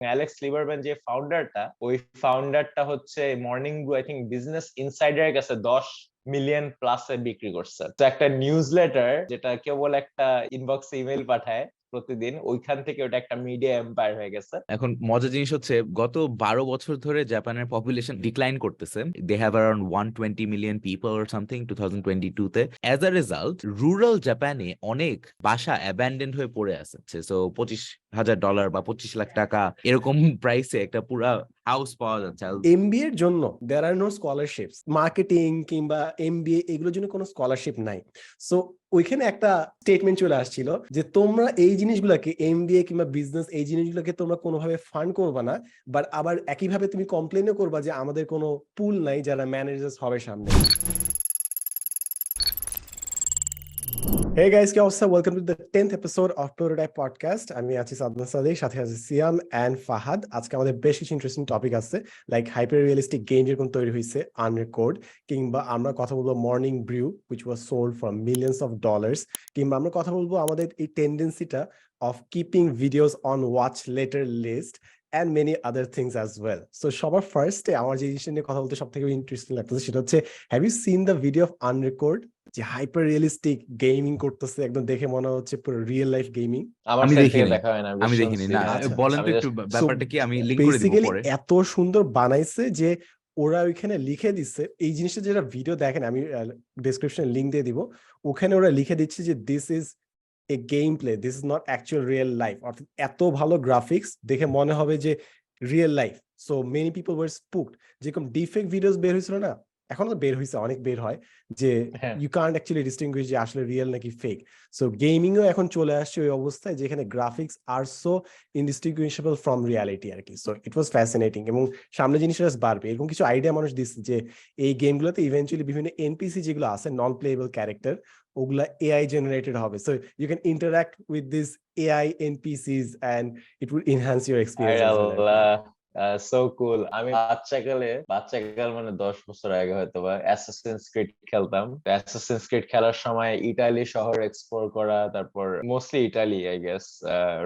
Alex Liebermann যে ফাউন্ডারটা, ওই ফাউন্ডারটা হচ্ছে Morning Brew I think Business ইনসাইডারের কাছে 10 মিলিয়ন প্লাসে বিক্রি করছে। তো একটা নিউজ লেটার যেটা কেবল একটা ইনবক্সে ইমেল পাঠায় প্রতিদিন, ওইখান থেকে ওটা একটা মিডিয়া এম্পায়ার হয়ে গেছে। এখন মজার জিনিস হচ্ছে গত 12 বছর ধরে জাপানের পপুলেশন ডিক্লাইন করতেছে। They have around 120 million people or something 2022 তে। অ্যাজ আ রেজাল্ট রুরাল জাপানে অনেক বাসা অ্যাবান্ডেন্ড হয়ে পড়ে আছে। সো $25,000 বা 25 লাখ টাকা এরকম প্রাইসে একটা পুরা হাউস পাওয়া যাচ্ছে। এমবিএ এর জন্য দেয়ার আর নো স্কলারশিপস, মার্কেটিং কিংবা এমবিএ এগুলোর জন্য কোনো স্কলারশিপ নাই। সো ওইখানে একটা স্টেটমেন্ট চলে আসছিল যে তোমরা এই জিনিসগুলোকে, এমবিএ কিংবা বিজনেস, এই জিনিসগুলোকে তোমরা কোনোভাবে ফান্ড করবা না, বাট আবার একইভাবে তুমি কমপ্লেনও করবা যে আমাদের কোনো পুল নাই যারা ম্যানেজার্স হবে সামনে। Hey guys, কি অবস্থা? Welcome to the 10th episode of Prototype Podcast. আমি আছি সাদমান সাদিক, সাথে আছি সিয়াম এন্ড ফাহাদ। আজকে আমাদের বেশ কিছু ইন্টারেস্টিং টপিক আছে, লাইক হাইপাররিয়ালিস্টিক গেম যেরকম তৈরি হয়েছে আনরেকর্ড, কিংবা আমরা কথা বলবো morning brew which was sold for millions of dollars, কিংবা আমরা কথা বলবো আমাদের এই টেন্ডেন্সিটা of keeping videos on watch later list and many other things as well. So সবার ফার্স্টে আমার যে জিনিসটা নিয়ে কথা বলতে সব থেকে ইন্টারেস্টিং লাগতেছে সেটা হচ্ছে, have you seen the video of Unrecord? যে হাইপার রিয়েলিস্টিক গেমিং করতেছে, একদম দেখে মনে হচ্ছে পুরো রিয়েল লাইফ গেমিং। আমি দেখিনি না, বলেন তো একটু ব্যাপারটা কি, আমি লিংক করে দিব পরে। এত সুন্দর বানাইছে যে ওরা ওইখানে লিখে দিচ্ছে এই জিনিসটা, যেটা ভিডিও দেখেন আমি ডেসক্রিপশনে লিংক দিয়ে দিব, ওখানে ওরা লিখে দিচ্ছে যে this is a game play, this is not actual real life. অর্থাৎ এত ভালো গ্রাফিক্স দেখে মনে হবে যে real life. So many people were spooked. যেরকম ডিফেক্ট ভিডিওস বের হয়েছিল না, এখন তো বের হয়েছে, অনেক বের হয়, যে ইউ কান্ট অ্যাকচুয়ালি ডিস্টিংগুইশ যে আসলে রিয়েল নাকি ফেক। সো গেমিংও এখন চলে আসছে ওই অবস্থায় যেখানে গ্রাফিক্স আর সো ইনডিস্টিংগুইশেবল ফ্রম রিয়ালিটি আর কি। সো ইট ওয়াজ ফ্যাসিনেটিং, এবং সামনে জিনিসটা বাড়বে এরকম কিছু আইডিয়া মানুষ দিচ্ছে যে এই গেমগুলোতে ইভেন্চুয়ালি বিভিন্ন এনপিসি যেগুলো আছে, নন প্লেয়েবল ক্যারেক্টার, ওগুলা এআই জেনারেটেড হবে। So you can interact with this AI NPCs and it will enhance your experience. So cool. আমি বাচ্চাকাল মানে 10 বছর আগে হয়তো বা অ্যাসাসিনস ক্রিড খেলতাম। অ্যাসাসিনস ক্রিড খেলার সময় ইতালি শহর এক্সপ্লোর করা, তারপর mostly Italy I guess,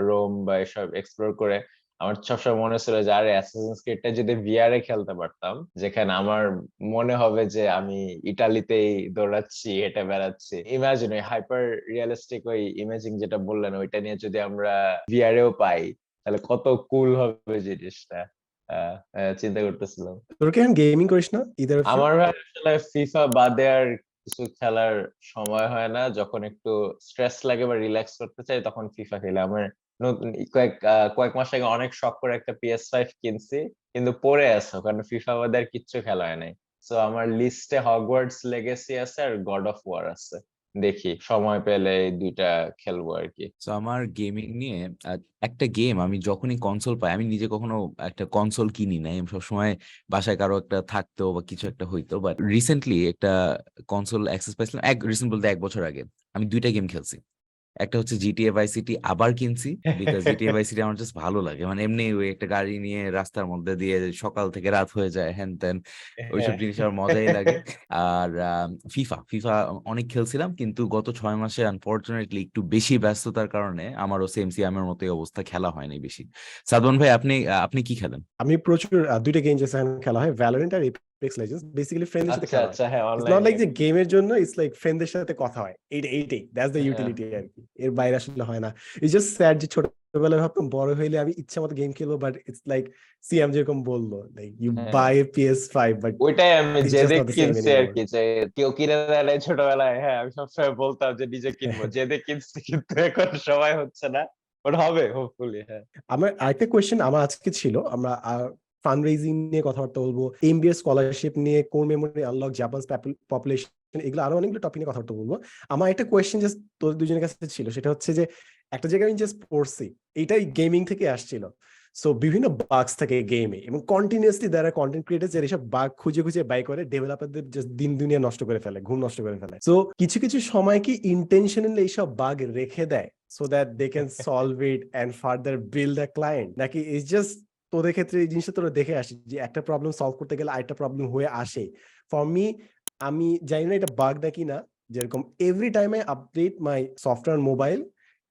Rome বা এসব এক্সপ্লোর করে আমার সবসময় মনে ছিল যে আরে অ্যাসাসিনস ক্রিডটা যদি ভিআরে খেলতে পারতাম, যেখানে আমার মনে হবে যে আমি ইতালিতেই দৌড়াচ্ছি, হেঁটে বেড়াচ্ছি। ইমাজিন ওই হাইপার রিয়েলিস্টিক ওই ইমেজিং যেটা বললেন, ওইটা নিয়ে যদি আমরা ভিআরেও পাই তাহলে কত কুল হবে জিনিসটা। চিন্তা করতেছিলাম। তোর কি এখন গেমিং করিস না? আমার আসলে ফিফা বাদে আর কিছু খেলার সময় হয় না। যখন একটু স্ট্রেস লাগে বা রিল্যাক্স করতে চাই তখন ফিফা খেলি। আমার কয়েক মাস আগে অনেক শখ করে একটা PS5 কিনছি, কিন্তু পড়ে আছে, কারণ ফিফা বাদে আর কিচ্ছু খেলা হয় নাই। সো আমার লিস্টে হগওয়ার্টস লেগেসি আছে আর গড অফ ওয়ার আছে। দেখি সময় পেলে এই দুইটা খেলবো আর কি। তো আমার গেমিং নিয়ে একটা গেম, আমি যখনই কনসোল পাই, আমি নিজে কখনো একটা কনসোল কিনি নাই, আমি সবসময় বাসায় কারো একটা থাকতো বা কিছু একটা হইতো, বাট রিসেন্টলি একটা কনসোল অ্যাক্সেস পাইছিলাম। রিসেন্ট বলতে 1 বছর আগে আমি 2টা গেম খেলছি। একটা হচ্ছে জিটিএ ভাই সিটি, আবার কিনছি বিকজ জিটিএ ভাই সিটি আমার জাস্ট ভালো লাগে। মানে এমনি ওই একটা গাড়ি নিয়ে রাস্তার মধ্যে দিয়ে সকাল থেকে রাত হয়ে যায়, হ্যান ত্যান, ওইসব জিনিস আমার মজাই লাগে। আর ফিফা ফিফা অনেক খেলছিলাম, কিন্তু গত 6 মাসে আনফরচুনেটলি একটু বেশি ব্যস্ততার কারণে আমারও সেম সিয়ামের মতোই অবস্থা, খেলা হয়নি বেশি। সাদমান ভাই, আপনি কি খেলেন? আমি প্রচুর দুইটা গেম যেটা খেলা হয়, ভ্যালোরেন্ট আর এপিক্স লেজেন্ডস। বেসিক্যালি ফ্রেন্ডদের সাথে খেলা হয়। হ্যাঁ, ইটস নট লাইক যে গেমের জন্য, ইটস লাইক ফ্রেন্ডদের সাথে কথা হয়, এইটাই দ্যাটস দ্য ইউটিলিটি আর কি। এর বাইরে আসলে হয় না। ইটস জাস্ট স্যাড যে ছোটবেলায় ভাবতাম বড় হইলে আমি ইচ্ছা মতো গেম খেলবো, বাট ইটস লাইক সিএম যেরকম বললো, like you buy a PS5 but ওইটাই আমি জেদে কিনছি আর কি, যে কেউ কিনে দেয় ছোটবেলায়। হ্যাঁ, আমি সবসময় বলতাম যে নিজে কিনবো, জেদে কিনছি, কিন্তু এখন সময় হচ্ছে না, বাট হবে হোপফুলি। হ্যাঁ, আমার আরেকটা কোয়েশ্চেন আমার আজকে ছিল, আমরা ফান্ডরেজিং নিয়ে কথাবার্তা বলবো, এমবিএ স্কলারশিপ নিয়ে, কোর মেমোরি আনলক, জাপানস পপুলেশন, এগুলো আরো অনেকগুলো টপিক নিয়ে কথাবার্তা বলবো। আমার একটা কোয়েশ্চেন জাস্ট তোদের দুজনের কাছে ছিল, সেটা হচ্ছে যে একটা জায়গায় আমি জাস্ট পড়ছি, এইটাই গেমিং থেকে আসছিল। সো বিভিন্ন বাগস থাকে গেমে, এবং কন্টিনিউয়াসলি যারা কন্টেন্ট ক্রিয়েটার যারা এসব বাগ খুঁজে খুঁজে বাই করে, ডেভেলপারদের জাস্ট দিন দুনিয়া নষ্ট করে ফেলে, ঘুম নষ্ট করে ফেলে। সো কিছু কিছু সময় কি ইন্টেনশনালি এইসব বাগ রেখে দেয় so that they can solve it and further build a client, নাকি it's just তোদের ক্ষেত্রে এই জিনিসটা তোরা দেখে আসি যে একটা প্রবলেম সলভ করতে গেলে আরেকটা প্রবলেম হয়ে আসে? ফর মি, আমি জানি না এটা বাগ নাকি না, যেরকম every time I update my software mobile,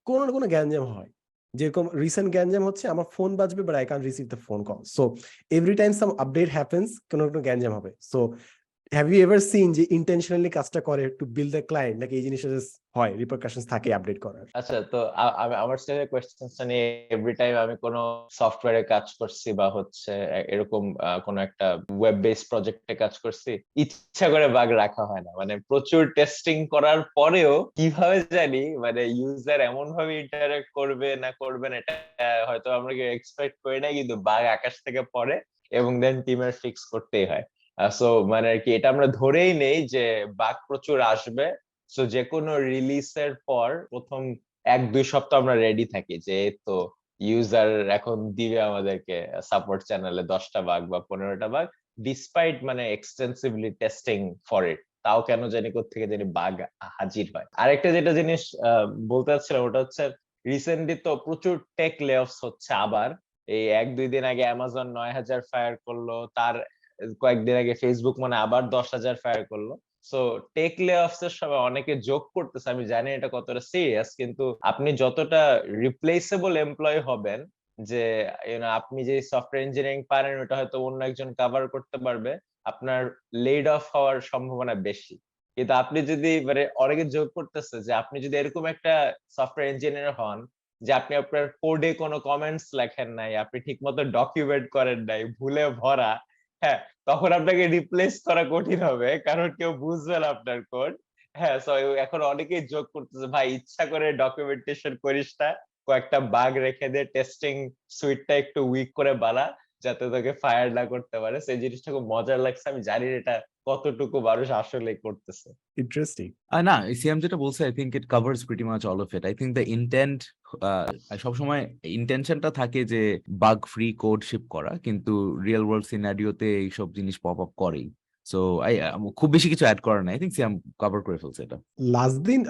কোনো না কোনো গ্যাঞ্জাম হয়। যেরকম রিসেন্ট গ্যাঞ্জাম হচ্ছে আমার ফোন বাজবে but I can receive the phone call, so every time some update happens, কোনো গ্যাঞ্জাম হবে। So have you ever seen যে ইন্টেনশনালি কাজটা করে টু বিল্ড দ্য ক্লায়েন্ট, নাকি এই জিনিসটা জাস্ট হয় রিপারকাশনস থাকে আপডেট করার? আচ্ছা, তো আমার সাথে কোয়েশ্চেনটা নিয়ে এভরি টাইম আমি কোনো সফটওয়্যারে কাজ করছি বা হচ্ছে এরকম কোনো একটা ওয়েব বেস প্রজেক্টে কাজ করছি, ইচ্ছা করে বাগ রাখা হয় না। মানে প্রচুর টেস্টিং করার পরেও কিভাবে জানি মানে ইউজার এমন ভাবে ইন্টারঅ্যাক্ট করবে না করবে না এটা হয়তো আমরা এক্সপেক্ট করি না, কিন্তু বাগ আকাশ থেকে পড়ে এবং দেন টিমের ফিক্স করতেই হয়। সো মানে আর কি এটা আমরা ধরেই নেই যে বাগ প্রচুর আসবে। সো যে কোনো রিলিজের পর প্রথম 1-2 সপ্তাহ আমরা রেডি থাকি যে তো ইউজার এখন দিবে আমাদেরকে সাপোর্ট চ্যানেলে 10টা বাগ বা 15টা বাগ, ডিসপাইট মানে এক্সটেন্সিভলি টেস্টিং ফর ইট, তাও কেন জানি কোত্থেকে জানি বাগ হাজির হয়। আরেকটা যেটা জিনিস বলতে চাচ্ছিলাম ওটা হচ্ছে রিসেন্টলি তো প্রচুর টেক লেঅফস হচ্ছে আবার। এই 1-2 দিন আগে অ্যামাজন 9,000 ফায়ার করলো, তার কয়েকদিন আগে ফেসবুক মানে আবার 10,000 ফায়ার করলো। সো টেক লেঅফস এর সময় অনেকে জোক করতেছে, আমি জানি এটা কতটা সিরিয়াস, কিন্তু আপনি যতটা রিপ্লেসেবল এমপ্লয় হবেন, যে আপনি যে সফটওয়্যার ইঞ্জিনিয়ারিং পারেন ওটা হয়তো অন্য একজন কভার করতে পারবে, আপনার লেড অফ হওয়ার সম্ভাবনা বেশি। কিন্তু আপনি যদি মানে অনেকে জোক করতেছে যে আপনি যদি এরকম একটা সফটওয়্যার ইঞ্জিনিয়ার হন যে আপনি আপনার কোডে কোনো কমেন্টস লেখেন নাই, আপনি ঠিকমতো ডকুমেন্ট করেন নাই, ভুলে ভরা, হ্যাঁ, তখন আপনাকে রিপ্লেস করা কঠিন হবে, কারণ কেউ বুঝবে না আপনার কোড। হ্যাঁ, সো এখন অনেকেই যোগ করতেছে ভাই ইচ্ছা করে ডকুমেন্টেশন করিস না, কয়েকটা বাগ রেখে দে, টেস্টিং সুইটটা একটু উইক করে বানা যাতে তোকে ফায়ার না করতে পারে। সেই জিনিসটা খুব মজার লাগছে, আমি জানি না এটা কতটুকু মানুষ আসলে করতেছে। ইন্টারেস্টিং। না, সিএম যেটা বলছে I think it covers pretty much all of it. I think the intent সবসময় ইন্টেনশনটা থাকে যে বাগ ফ্রি কোড শিপ করা, কিন্তু রিয়েল ওয়ার্ল্ড সিনারিওতে এইসব জিনিস পপ আপ করেই। সো খুব বেশি কিছু অ্যাড করার নাই, আই থিঙ্ক সিএম কভার করে ফেলছে এটা। লাস্ট দিন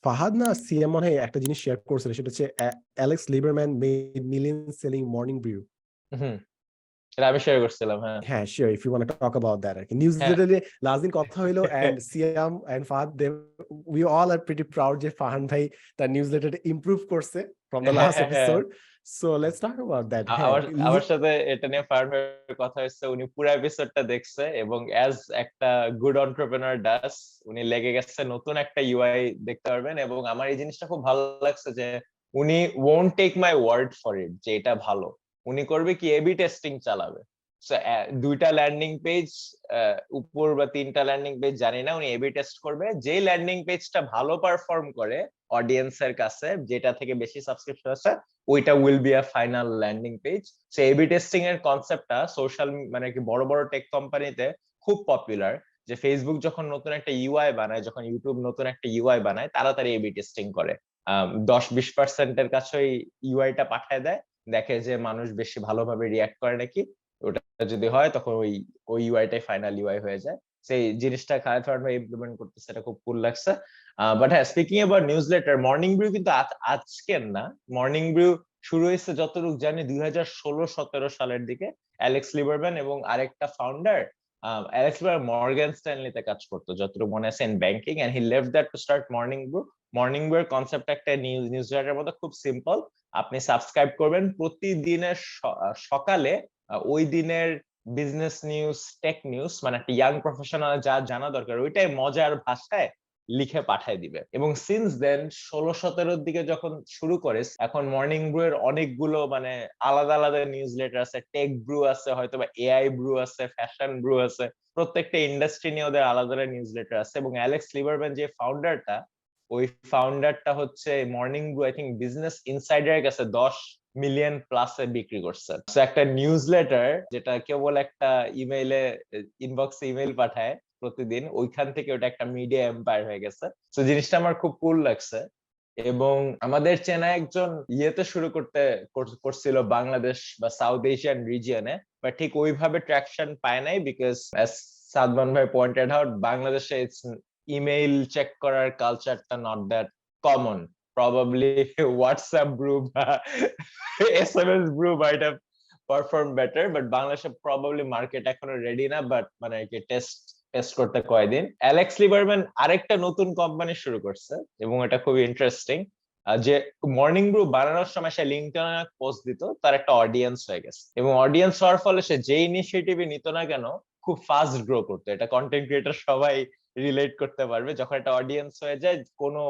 ফাহাদ না সিএম মনে হয় একটা জিনিস শেয়ার করছিল, সেটা হচ্ছে Alex Lieberman made million selling Morning Brew. হুম, এটা আমি শেয়ার করছিলাম। হ্যাঁ হ্যাঁ, sure, if you want to talk about that. আর কি নিউজ হ্যাঁ লেটারে লাস্ট দিন কথা হইলো, and Siam and Fahad we all are pretty proud যে ফাহান ভাই তার নিউজ লেটারটা ইমপ্রুভ করছে from the last episode. So let's talk about that. হ্যাঁ, আমার আমার সাথে এটা নিয়ে ফার্মের কথা হচ্ছে, উনি পুরো এপিসোডটা দেখছে এবং অ্যাজ একটা গুড এন্টারপ্রেনার ডাস উনি লেগে গেছে নতুন একটা ইউআই দেখতে পারবেন। এবং আমার এই জিনিসটা খুব ভালো লাগছে যে উনি won't take my word for it যে এটা ভালো, উনি করবে কি এবি টেস্টিং চালাবে। সো 2টা ল্যান্ডিং পেজ উপর বা 3টা ল্যান্ডিং পেজ জানি না, উনি এবি টেস্ট করবে, যে ল্যান্ডিং পেজটা ভালো পারফর্ম করে অডিয়েন্সের কাছে, যেটা থেকে বেশি সাবস্ক্রিপশন আছে, ওইটা will be a final landing page. So AB testing এর কনসেপ্টটা সোশ্যাল মানে কি বড় বড় টেক কোম্পানিতে খুব পপুলার, যে ফেসবুক যখন নতুন একটা ইউআই বানায়, যখন ইউটিউব নতুন একটা ইউআই বানায়, তাড়াতাড়ি এবি টেস্টিং করে 10-20% কাছে ওই ইউআইটা পাঠায় দেয়, দেখে যে মানুষ বেশি ভালোভাবে রিয়াক্ট করে নাকি, ওটা যদি হয় তখন ওই ইউআইটাই ফাইনাল ইউআই হয়ে যায়। সেই জিনিসটা খায় ভাই ইমপ্লিমেন্ট করতেছে, এটা খুব কুল লাগছে। বাট হ্যাঁ, speaking about news letter, morning brew কিন্তু আজকের না, মর্নিং ব্রিউ শুরু হয়েছে যতটুকু জানি 2016-17 সালের দিকে। অ্যালেক্স লিবারম্যান এবং আরেকটা ফাউন্ডার, অ্যালেক্স লিবারম্যান মর্গান স্ট্যানলিতে কাজ করতো যতটুকু মনে আছে, in banking, and he left that to start Morning Brew. Morning Brew এর কনসেপ্ট একটা নিউজ লেটারের মতো খুব সিম্পল। আপনি সাবস্ক্রাইব করবেন প্রতিদিনের সকালে ওই দিনের বিজনেস নিউজ, টেক নিউজ, মানে একটা ইয়াং প্রফেশনাল যা জানা দরকার ওইটাই মজার ভাষায় লিখে পাঠায় দিবে। এবং সিন্স দেন 16-17 দিকে যখন শুরু করে, এখন মর্নিং ব্রু এর অনেকগুলো মানে আলাদা আলাদা নিউজ লেটার আছে, টেক ব্রু আছে, হয়তো বা এআই ব্রু আছে, ফ্যাশন ব্রু আছে, প্রত্যেকটা ইন্ডাস্ট্রি নিয়ে ওদের আলাদা আলাদা নিউজ লেটার আছে। এবং অ্যালেক্স লিবারম্যান যে ফাউন্ডারটা, ওই ফাউন্ডারটা হচ্ছে Morning Brew I think Business ইনসাইডারের কাছে 10 মিলিয়ন প্লাসে বিক্রি করছে। একটা নিউজ লেটার যেটা কেবল একটা ইমেইলে ইনবক্সে ইমেইল পাঠায় প্রতিদিন, ওইখান থেকে ওটা একটা মিডিয়া এম্পায়ার হয়ে গেছে। তো জিনিসটা আমার খুব কুল লাগছে। এবং আমাদের চেনা একজন ইয়েতে শুরু করছিল বাংলাদেশ বা সাউথ এশিয়ান রিজিয়নে, বাট ঠিক ওইভাবে ট্রাকশন পায় নাই, বিকজ অ্যাজ সাদমান ভাই পয়েন্টেড আউট, বাংলাদেশে ইমেইল চেক করার কালচারটা not that common. Probably WhatsApp brew বা SMS brew might have performed better, but বাংলাদেশে probably মার্কেট এখনো রেডি না, বাট মানে কি টেস্ট করতে কয়দিন। অ্যালেক্স লিবারম্যান আরেকটা নতুন কোম্পানি শুরু করছে এবং এটা খুবই ইন্টারেস্টিং। যে মর্নিং ব্রু বানানোর সময় সে লিঙ্কডইনে পোস্ট দিত, তার একটা অডিয়েন্স হয়ে গেছে, এবং অডিয়েন্স হওয়ার ফলে সে যে ইনিশিয়েটিভই নিত না কেন খুব ফাস্ট গ্রো করতো। এটা কন্টেন্ট ক্রিয়েটর সবাই রিলেট করতে পারবে, যখন একটা অডিয়েন্স হয়ে যায় কোনো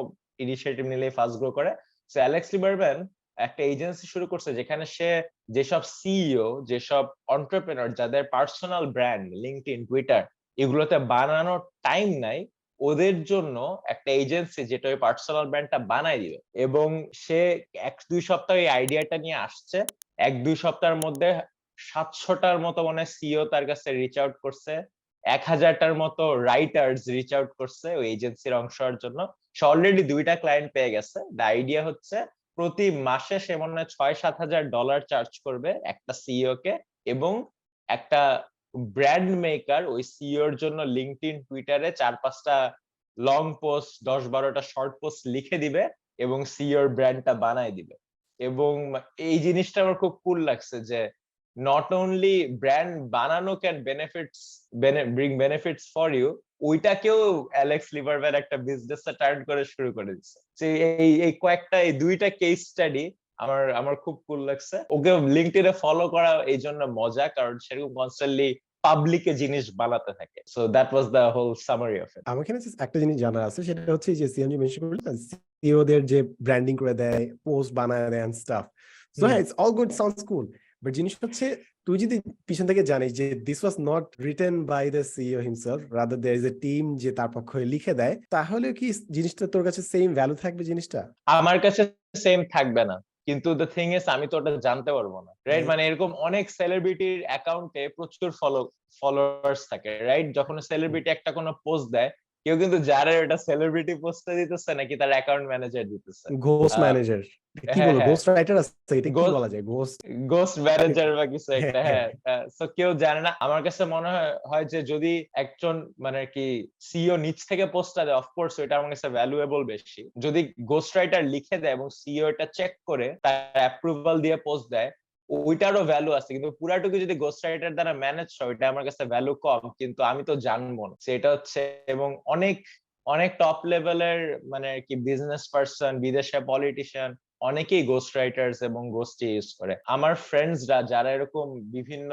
ইনিশিয়েটিভ নিলেই ফাস্ট গ্রো করে। সো অ্যালেক্স লিবারম্যান একটা এজেন্সি শুরু করছে যেখানে সে যেসব সিইও, যেসব এন্টারপ্রেনার যাদের পার্সোনাল ব্র্যান্ড লিঙ্কডইন, টুইটার এগুলোতে বানানোর টাইম নাই, ওদের জন্য একটা এজেন্সি যেটা ওই পার্সোনাল ব্র্যান্ডটা বানাই দিবে। এবং সে 1-2 সপ্তাহ এই আইডিয়াটা নিয়ে আসছে, 1-2 সপ্তাহের মধ্যে 700টার মতো মনে হয় সিইও তার কাছে রিচ আউট করছে, 1000টার মতো রাইটার্স রিচ আউট করছে ওই এজেন্সির অংশ হওয়ার জন্য। সে অলরেডি 2টা ক্লায়েন্ট পেয়ে গেছে। দ্য আইডিয়া হচ্ছে প্রতি মাসে সে মনে হয় $6-7 চার্জ করবে একটা সিইও কে, এবং একটা ব্র্যান্ড মেকার ওই সিইওর জন্য লিঙ্কডইন, টুইটারে 4-5টা লং পোস্ট, 10-12টা শর্ট পোস্ট লিখে দিবে এবং সিইওর ব্র্যান্ডটা বানায় দিবে। এবং এই জিনিসটা আমার খুব কুল লাগছে যে নট অনলি ব্র্যান্ড বানানো can bring benefits for you, ওইটাকেও অ্যালেক্স লিবারম্যান একটা বিজনেসে টার্ন করে শুরু করে দিচ্ছে। এই কয়েকটা, এই 2টা কেস স্টাডি আমার খুব কুল লাগছে। ওকে লিঙ্কডইনে ফলো করা এই জন্য মজা, কারণ সেরকম কনস্ট্যান্টলি পাবলিকে জিনিস বানাতে থাকে। So that was the whole summary of it. আমার এখানে একটা জিনিস জানার আছে, সেটা হচ্ছে যে সিএমজি মেনশন করলেন সিইও দের যে ব্র্যান্ডিং করে দেয়, পোস্ট বানায় দেয় এন্ড স্টাফ। সো হ্যাঁ, it's all good, sounds cool, but জিনিস হচ্ছে তুই যদি পিছন থেকে জানিস যে this was not written by the CEO himself, rather there is a team যে তার পক্ষে লিখে দেয়, তাহলে কি জিনিসটা তোর কাছে সেম ভ্যালু থাকবে? জিনিসটা আমার কাছে সেম থাকবে না, কিন্তু দ্য থিং ইজ আমি তো ওটা জানতে পারবো না, রাইট? মানে এরকম অনেক সেলিব্রিটির অ্যাকাউন্টে প্রচুর ফলোয়ার্স থাকে, রাইট? যখন সেলিব্রিটি একটা কোনো পোস্ট দেয়, কেউ কিন্তু যারা এটা সেলিব্রিটি পোস্টে দিতেছে নাকি তার অ্যাকাউন্ট ম্যানেজার দিতেছে, ঘোস্ট ম্যানেজার কি হ্যাঁ বলো, হ্যাঁ, ঘোস্ট রাইটার আছে, এটা কি বলা যায়, ঘোস্ট গোস্ট ম্যানেজার বা কিছু একটা, হ্যাঁ। সো কেউ জানে না। আমার কাছে মনে হয় যে যদি একজন মানে কি সিইও নিচ থেকে পোস্টটা দেয়, অফকোর্স এটা আমার কাছে ভ্যালুয়েবল বেশি। যদি গোস্ট রাইটার লিখে দেয় এবং সিইও এটা চেক করে তার অ্যাপ্রুভাল দিয়ে পোস্ট দেয়, ওইটারও ভ্যালু আছে। কিন্তু পুরাটুকু যদি গোস্ট রাইটার দ্বারা ম্যানেজ হয়, ওইটা আমার কাছে ভ্যালু কম, কিন্তু আমি তো জানবো না সেটা হচ্ছে। এবং অনেক অনেক টপ লেভেলের মানে কি বিজনেস পার্সন, বিদেশে পলিটিশিয়ান, অনেকেই গোস্ট রাইটার্স এবং গোস্ট ইউজ করে। আমার ফ্রেন্ডসরা যারা এরকম বিভিন্ন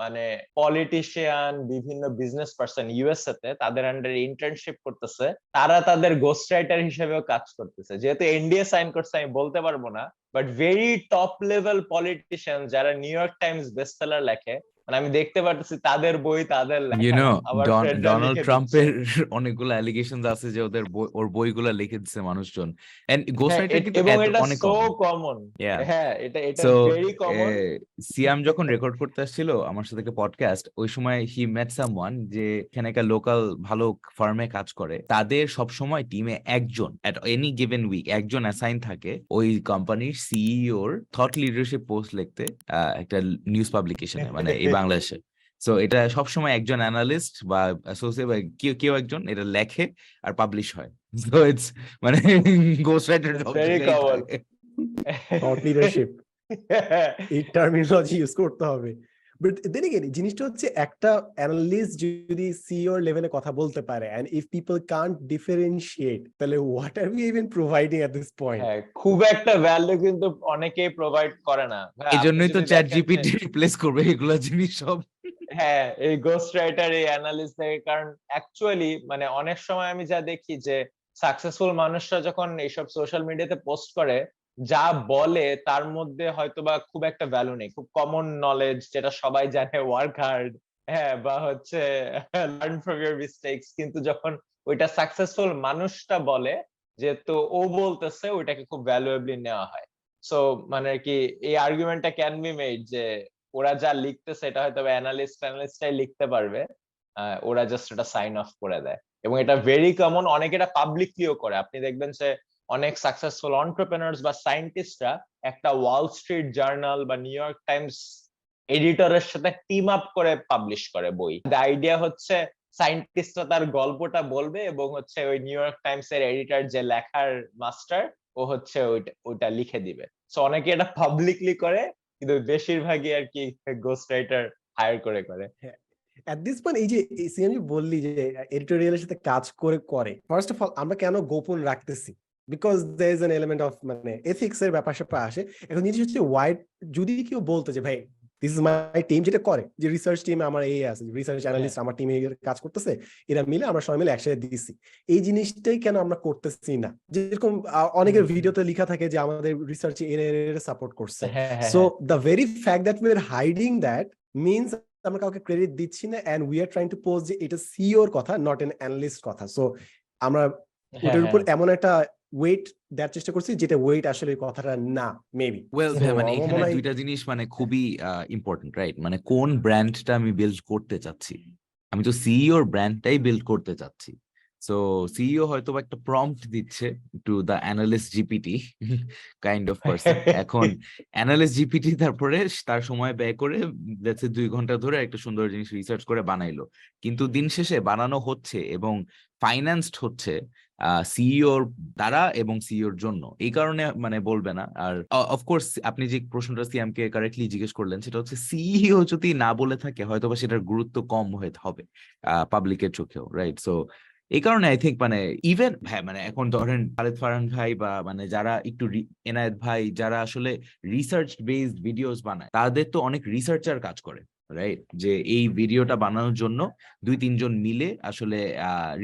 মানে পলিটিশিয়ান, বিভিন্ন বিজনেস পার্সন ইউএসএ তে তাদের আন্ডারে ইন্টার্নশিপ করতেছে, তারা তাদের গোস্ট রাইটার হিসেবেও কাজ করতেছে। যেহেতু এনডিএ সাইন করছে আমি বলতে পারবো না, but very top level politician যারা নিউ ইয়র্ক টাইমস বেস্টসেলার লেখে, মানে আমি দেখতে পাচ্ছি তাদের বই তাদের লেখা আবার ফ্রেন্ডরা ডোনাল্ড লিখে ট্রাম্পের দিচ্ছে। অনেকগুলো অ্যালিগেশন আছে যে ওর বইগুলা লিখে দিচ্ছে মানুষজন, এন্ড গোস্ট হ্যাঁ, রাইটার কিন্তু এবং এটা অনেক সো কমন। কমন। হ্যাঁ, এটা সো ভেরি কমন। সিয়াম যখন রেকর্ড করতে আসছিল আমার সাথে একটা পডকাস্ট, ওই সময় হি মেট সামওয়ান যে এখানে একটা লোকাল ভালো ফার্মে কাজ করে, তাদের সব সময় টিমে একজন এট এনি গিভেন উইক একজন অ্যাসাইন থাকে ওই কোম্পানির সিইওর থট লিডারশিপ পোস্ট লিখতে, একটা নিউজ পাবলিকেশনে, মানে এই বাংলাদেশে। সো এটা সবসময় একজন অ্যানালিস্ট বা অ্যাসোসিয়েট বা কেউ একজন এটা লেখে আর পাবলিশ হয়। সো ইটস মানে গোস্ট রাইটার সব ভেরি জায়গায় কমন। থাকে। থট লিডারশিপ, এই টার্মিনোলজি ইউজ করতে হবে। বাট দেন এগেইন জিনিসটা হচ্ছে একটা অ্যানালিস্ট যদি সিইও লেভেলে কথা বলতে পারে, and if people can't differentiate, তাহলে what are we even providing at this point? হ্যাঁ, খুব একটা ভ্যালু কিন্তু অনেকেই প্রোভাইড করে না ভাই। এই আপনি জন্যই তো যদি চ্যাট দেখেন যে জিপিটি রিপ্লেস করবে এগুলা জিনিস সব। হ্যাঁ, এই গোস্ট রাইটার, এই অ্যানালিস্ট থেকে, কারণ অ্যাকচুয়ালি মানে অনেক সময় আমি যা দেখি যে সাকসেসফুল মানুষরা যখন এইসব সোশ্যাল মিডিয়াতে পোস্ট করে, যা বলে তার মধ্যে হয়তোবা খুব একটা ভ্যালু নেই, খুব কমন নলেজ যেটা সবাই জানে, ওয়ার্ক হার্ড, হ্যাঁ, বা হচ্ছে লার্ন ফ্রম ইউর মিস্টেকস। কিন্তু যখন ওইটা সাকসেসফুল মানুষটা বলে, যেহেতু ও বলতেছে, ওইটাকে খুব ভ্যালুয়েবলি নেওয়া হয়। সো মানে কি এই আর্গুমেন্টটা ক্যান বি মেড যে ওরা যা লিখতেছে এটা হয়তো অ্যানালিস্টটাই লিখতে পারবে, ওরা জাস্ট এটা সাইন অফ করে দেয়। এবং এটা ভেরি কমন, অনেকে এটা পাবলিকলিও করে। আপনি দেখবেন যে অনেক সাকসেসফুল এন্টারপ্রেনার্স বা সায়েন্টিস্টরা একটা ওয়াল স্ট্রিট জার্নাল বা নিউ ইয়র্ক টাইমস এডিটরের সাথে টিম আপ করে পাবলিশ করে বই। দ্য আইডিয়া হচ্ছে সায়েন্টিস্টরা তার গল্পটা বলবে এবং হচ্ছে ওই নিউ ইয়র্ক টাইমস এর এডিটর যে লেখার মাস্টার, ও হচ্ছে ওইটা লিখে দিবে। সো অনেকে এটা পাবলিকলি করে, কিন্তু বেশিরভাগই আর কি গোস্ট রাইটার হায়ার করে। এট দিস পয়েন্ট এই যে সিএমজি বললি যে এডিটোরিয়ালের সাথে কাজ করে, ফার্স্ট অফ অল আমরা কেন গোপন রাখতেছি? Because there is an element of মানে এথিক্স এর ব্যাপার স্যাপার আসে। এখন জিনিস হচ্ছে ওয়াইড যদি কেউ বলতো যে ভাই দিস ইজ মাই টিম, যেটা করে যে রিসার্চ টিমে আমার এই আছে, রিসার্চ অ্যানালিস্ট আমার টিমে কাজ করতেছে, এরা মিলে আমরা সবাই মিলে একসাথে দিচ্ছি, এই জিনিসটাই কেন আমরা করতেছি না? যেরকম অনেকের ভিডিওতে লেখা থাকে যে আমাদের রিসার্চে এর সাপোর্ট করছে। So the very fact that we are hiding that means আমরা কাউকে ক্রেডিট দিচ্ছি না, and we are trying to post যে এটা সিইওর কথা, নট এন অ্যানালিস্ট কথা। সো আমরা ওটার উপর এমন একটা ওয়েট দেওয়ার চেষ্টা করছি যেটা ওয়েট আসলে কথাটা না মেবি। ওয়েল মানে এখানে দুইটা জিনিস মানে খুবই ইম্পর্টেন্ট, রাইট? মানে কোন ব্র্যান্ডটা আমি বিল্ড করতে চাচ্ছি, আমি তো সিইওর ব্র্যান্ডটাই বিল্ড করতে চাচ্ছি। সো সিইও হয়তো একটা প্রম্পট দিচ্ছে to the analyst GPT kind of person. এখন অ্যানালিস্ট জিপিটি তারপরে তার সময় ব্যয় করে 2 ঘন্টা ধরে একটা সুন্দর জিনিস রিসার্চ করে বানাইলো, কিন্তু দিন শেষে বানানো হচ্ছে এবং ফাইন্যান্সড হচ্ছে সিইওর দ্বারা এবং সিইওর জন্য। এই কারণে মানে বলবে না। আর অফকোর্স আপনি যে প্রশ্নটা সিএম কে কারেক্টলি জিজ্ঞেস করলেন, সেটা হচ্ছে সিইও যদি না বলে থাকে হয়তো বা সেটার গুরুত্ব কম হয়ে হবে পাবলিকের চোখেও, রাইট? সো এই কারণে আই থিঙ্ক মানে ইভেন হ্যাঁ মানে এখন ধরেন খালেদ ফারহান ভাই বা মানে যারা একটু এনায়েত ভাই যারা আসলে রিসার্চ বেসড ভিডিওস বানায়, তাদের তো অনেক রিসার্চার কাজ করে, রাইট? যে এই ভিডিওটা বানানোর জন্য 2-3 জন মিলে আসলে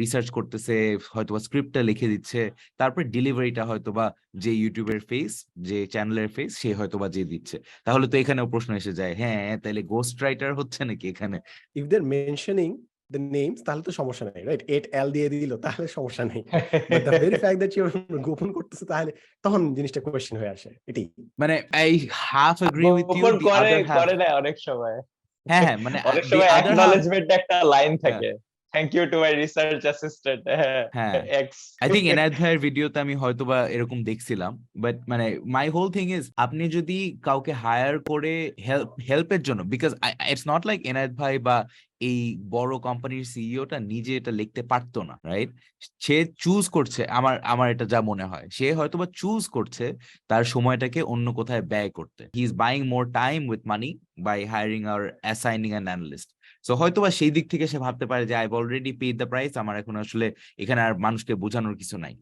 রিসার্চ করতেছে, হয়তোবা স্ক্রিপ্টটা লিখে দিচ্ছে, তারপর ডেলিভারিটা হয়তোবা যে ইউটিউবের ফেস, যে চ্যানেলের ফেস, সে হয়তোবা যে দিচ্ছে। তাহলে তো এখানেও প্রশ্ন এসে যায়, হ্যাঁ তাহলে গোস্ট রাইটার হচ্ছে নাকি এখানে? If they are mentioning the names তাহলে তো সমস্যা নাই, রাইট? 8L দিয়ে দিল তাহলে সমস্যা নেই, but the very fact that you গোপন করতেছে তাহলে তখন জিনিসটা কোয়েশ্চেন হয়ে আসে। এটাই মানে I half agree with you, the other half করে না অনেক সময়। হ্যাঁ মানে অনেক দি সময় আদার হাফ, অ্যাকনলেজমেন্ট একটা লাইন থাকে, thank you to my research assistant X. I think Enayet ভাইয়ের ভিডিওতে আমি হয়তোবা এরকম দেখছিলাম, বাট মানে মাই হোল থিং ইজ আপনি যদি কাউকে হায়ার করে হেল্পের জন্য, because it's not like Enayet ভাই বা এই বড় কোম্পানির সিইওটা নিজে এটা লিখতে পারতো না, রাইট? সে চুজ করছে, আমার এটা যা মনে হয়, সে হয়তোবা চুজ করছে তার সময়টাকে অন্য কোথায় ব্যয় করতে। He is buying more time with money by hiring or assigning an analyst. So হয়তোবা সেই দিক থেকে সে ভাবতে পারে যে I've already paid the price, আমার এখন আসলে এখানে আর মানুষকে বোঝানোর কিছু নাই।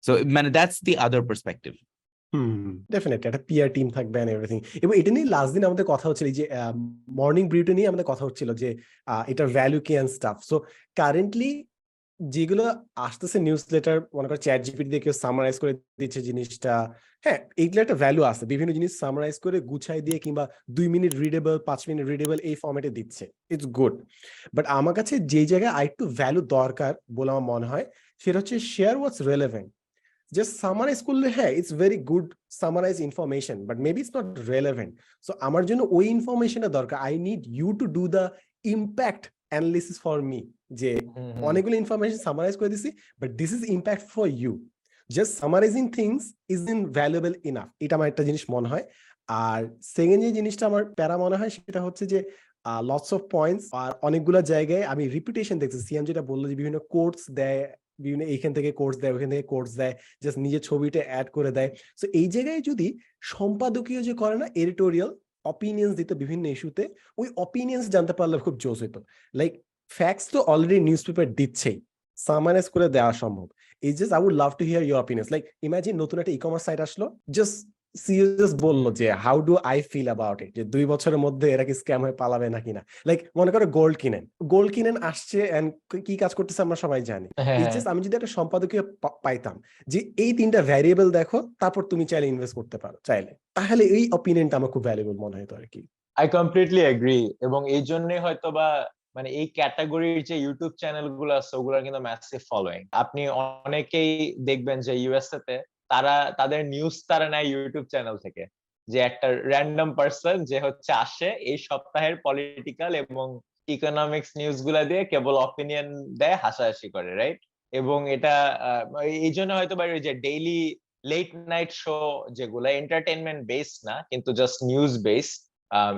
সো মানে that's the other perspective. Definitely একটা পিআর টিম থাকবে এন্ড এভরিথিং। এবং এটা নিয়ে লাস্ট দিন আমাদের কথা হচ্ছিল যে মর্নিং ব্রিউটা নিয়ে আমাদের কথা হচ্ছিল যে এটার ভ্যালু কি এন্ড স্টাফ। সো কারেন্টলি যেগুলো আসতেছে নিউজ লেটার, মনে করো চ্যাট জিপিটি দিয়ে কেউ সামারাইজ করে দিচ্ছে জিনিসটা, হ্যাঁ এইগুলো একটা ভ্যালু আছে, বিভিন্ন জিনিস সামারাইজ করে গুছাই দিয়ে কিংবা 2 মিনিট রিডেবল 5 মিনিট রিডেবল এই ফরম্যাটে দিচ্ছে, ইটস গুড। বাট আমার কাছে যে জায়গায় আরেকটু ভ্যালু দরকার বলে আমার মনে হয় সেটা হচ্ছে share what's relevant. Just summarise করলে হ্যাঁ it's very good summarise information, but maybe it's not relevant. So আমার জন্য ওই ইনফরমেশনটা দরকার। I need you to do the impact analysis for me, যে অনেকগুলো ইনফরমেশন সামারাইজ করে দিছি, but this is impact for you. Just summarising things is in valuable enough, এটা আমার একটা জিনিস মনে হয়। আর সেকেন্ড যে জিনিসটা আমার প্যারা মনে হয় সেটা হচ্ছে যে লটস অফ পয়েন্টস, আর অনেকগুলো জায়গায় আমি রিপিটেশন দেখছি। সিএম যেটা বললো যে বিভিন্ন কোর্স দেয়, বিভিন্ন এইখান থেকে কোর্স দেয়, ওইখান থেকে কোর্স দেয়, জাস্ট নিজের ছবিটা অ্যাড করে দেয়। সো এই জায়গায় যদি সম্পাদকীয় যে করে না এডিটোরিয়াল অপিনিয়ন্স দিত বিভিন্ন ইস্যুতে, ওই অপিনিয়ন্স জানতে পারলে খুব জোস হইতো। লাইক ফ্যাক্টস তো অলরেডি নিউজ পেপার দিচ্ছেই, সামারাইজ করে দেওয়া সম্ভব। এই just I would love to hear your opinions. Like imagine নতুন একটা ই-কমার্স সাইট আসলো, জাস্ট সিরিয়াস বললো যে how do I feel about it, যে 2 বছরের মধ্যে এরা কি স্ক্যাম হয়ে পালাবে নাকি না। লাইক মনে করো গোল্ড কিনেন আসছে এন্ড কি কাজ করতেছে আমরা সবাই জানি। ইটস জাস্ট আমি যদি একটা সম্পাদকীয় পাইতাম যে এই 3টা ভ্যারিয়েবল দেখো, তারপর তুমি চাইলে ইনভেস্ট করতে পারো চাইলে, তাহলে এই অপিনিয়নটা আমার খুব ভ্যালুয়েবল মনে হতো আর কি। I completely agree. এবং এই জন্যই হয়তো বা মানে এই ক্যাটাগরির যে ইউটিউব চ্যানেল গুলো আছে ওগুলোর কিন্তু ম্যাসিভ ফলোইং। আপনি অনেকেই দেখবেন যে ইউএসএ তে তারা তাদের নিউজ তারা নেয় ইউটিউব চ্যানেল থেকে, যে একটা র্যান্ডম পার্সন যে হচ্ছে আসে এই সপ্তাহের পলিটিক্যাল এবং ইকোনমিক্স নিউজ গুলা দিয়ে কেবল অপিনিয়ন দেয়, হাসাহাসি করে, রাইট? এবং এটা এই জন্য হয়তো বা যে ডেইলি লেট নাইট শো যেগুলো এন্টারটেনমেন্ট বেসড না কিন্তু জাস্ট নিউজ বেসড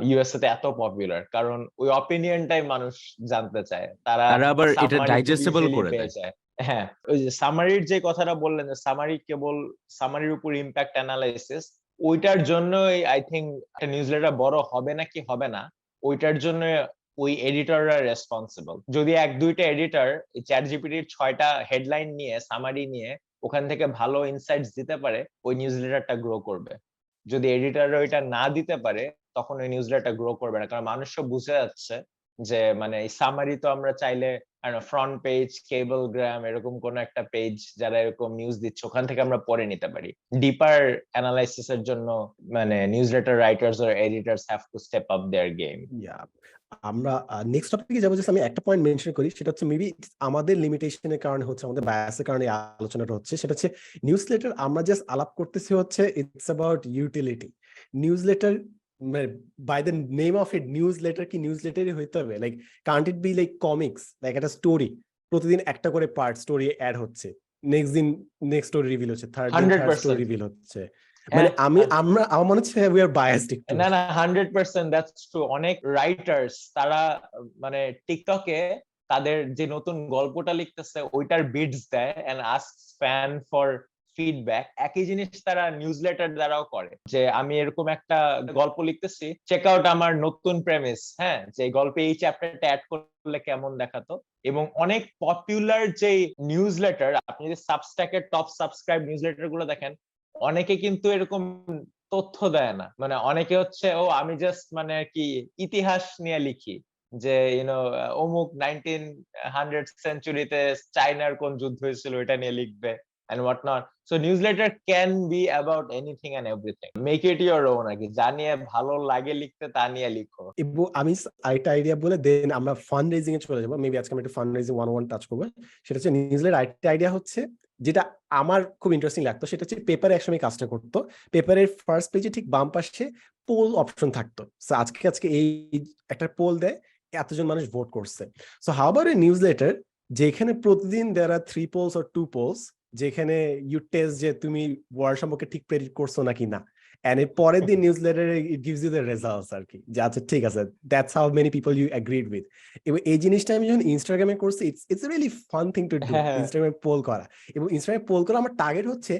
ইউএসএ তে এত পপুলার, কারণ ওই অপিনিয়নটাই মানুষ জানতে চায়, তারা আবার এটা সামারি ডাইজেস্টেবল করে পেয়ে দেয়। যায়। হ্যাঁ, ওই যে সামারির যে কথাটা বললেন যে সামারি কেবল সামারির উপর ইম্প্যাক্ট অ্যানালাইসিস, ওইটার জন্যই আই থিঙ্ক একটা নিউজলেটার বড় হবে নাকি হবে না, ওইটার জন্য ওই এডিটররা রেসপন্সিবল। যদি 1-2টা এডিটর চ্যাট জিপিটির 6টা হেডলাইন নিয়ে সামারি নিয়ে ওখান থেকে ভালো ইনসাইটস দিতে পারে, ওই নিউজলেটারটা গ্রো করবে। যদি এডিটর ওইটা না দিতে পারে, তখন ওই নিউজলেটারটা গ্রো করবে না, কারণ মানুষও বুঝে যাচ্ছে যে মানে এই সামারি তো আমরা চাইলে ফ্রন্ট পেজ, কেবল গ্রাম, এরকম কোন একটা পেজ যারা এরকম নিউজ দিচ্ছে ওখান থেকে আমরা পড়ে নিতে পারি। ডিপার অ্যানালাইসিস এর জন্য মানে newsletter writers or editors have to step up their game. আমরা নেক্সট টপিকে যাবো। জাস্ট আমি একটা পয়েন্ট মেনশন করি, সেটা হচ্ছে মেবি আমাদের লিমিটেশনের কারণে হচ্ছে, আমাদের বায়াসের কারণে আলোচনাটা হচ্ছে। সেটা হচ্ছে নিউজলেটার আমরা জাস্ট আলাপ করতেছি হচ্ছে it's about utility. Newsletter by the name of it, newsletter কি নিউজলেটারই হইতে হবে? Like can't it be like comics, like একটা স্টোরি, প্রতিদিন একটা করে পার্ট স্টোরি অ্যাড হচ্ছে, নেক্সট দিন নেক্সট স্টোরি রিভিল হচ্ছে, থার্ড দিন থার্ড স্টোরি রিভিল হচ্ছে। মানে আমার মনে হচ্ছে উই আর বায়াসড একটু। না 100% দ্যাটস ট্রু। অনেক রাইটার্স তারা মানে টিকটকে তাদের যে নতুন গল্পটা লিখতেছে ওইটার বিটস দেয় and asks fan for feedback. একই জিনিস তারা নিউজলেটার দ্বারাও করে, যে আমি এরকম একটা গল্প লিখতেছি, চেক আউট আমার নতুন প্রেমিস, হ্যাঁ, যে গল্পে এই চ্যাপ্টারটা অ্যাড করলে কেমন দেখাতো। এবং অনেক পপুলার যে নিউজলেটার, আপনি যদি সাবস্ট্যাকের টপ সাবস্ক্রাইব নিউজলেটার গুলো দেখেন, অনেকে কিন্তু এরকম তথ্য দেয় না। মানে অনেকে হচ্ছে ও আমি জাস্ট মানে কি ইতিহাস নিয়ে লিখি, যে অমুক 1900 সেঞ্চুরিতে চায়নার কোন যুদ্ধ হয়েছিল এটা নিয়ে লিখবে and what not. So newsletter can be about anything and everything. Make it your own আর কি, যা নিয়ে ভালো লাগে লিখতে তা নিয়ে লিখো। আমি আরেকটা আইডিয়া বলে দেন আমরা ফান্ড রেজিং এ চলে যাবো। মেবি আজকে আমি একটু ফান্ড রেজিং 101 টাচ করবো। সেটা হচ্ছে নিউজলেটার আরেকটা আইডিয়া হচ্ছে, যেটা আমার খুব ইন্টারেস্টিং লাগতো, সেটা হচ্ছে পেপারে একসময় কাজটা করতো। পেপারের ফার্স্ট পেজে ঠিক বাম পাশে পোল অপশন থাকতো। সো আজকে এই একটা পোল দেয়, এতজন মানুষ ভোট করছে। So how about a newsletter যেখানে প্রতিদিন দেয়ার আর 3 পোলস অর 2 পোলস, যেখানে ইউ টেস্ট যে তুমি ওয়ার্ড সম্পর্কে ঠিক প্রেডিক্ট করছো নাকি না, and এর পরের দিন newsletter it gives you the results আর কি, যে আচ্ছা ঠিক আছে, that's how many people you agreed with. এবং এই জিনিসটা আমি যখন ইনস্টাগ্রামে করছি, it's a really fun thing to do, ইনস্টাগ্রামে পোল করা। এবং ইনস্টাগ্রামে পোল করা আমার টার্গেট হচ্ছে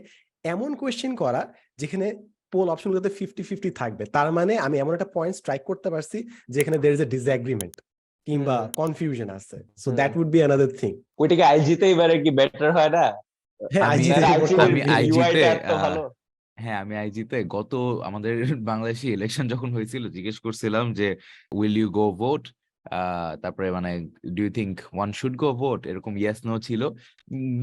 এমন কোয়েশ্চেন করা যেখানে পোল অপশনগুলোতে 50-50 থাকবে। তার মানে আমি এমন একটা পয়েন্ট স্ট্রাইক করতে পারছি যেখানে there is a disagreement কিংবা কনফিউশন আছে। So that would be another thing. ওইটাকে আইজিতে এবারে কি বেটার হয় না? হ্যাঁ, আমি আইজিতে গত আমাদের বাংলাদেশি ইলেকশন যখন হয়েছিল জিজ্ঞেস করছিলাম যে উইল ইউ গো ভোট, তারপরে মানে do you think one should go vote, এরকম ইয়েস নো ছিল,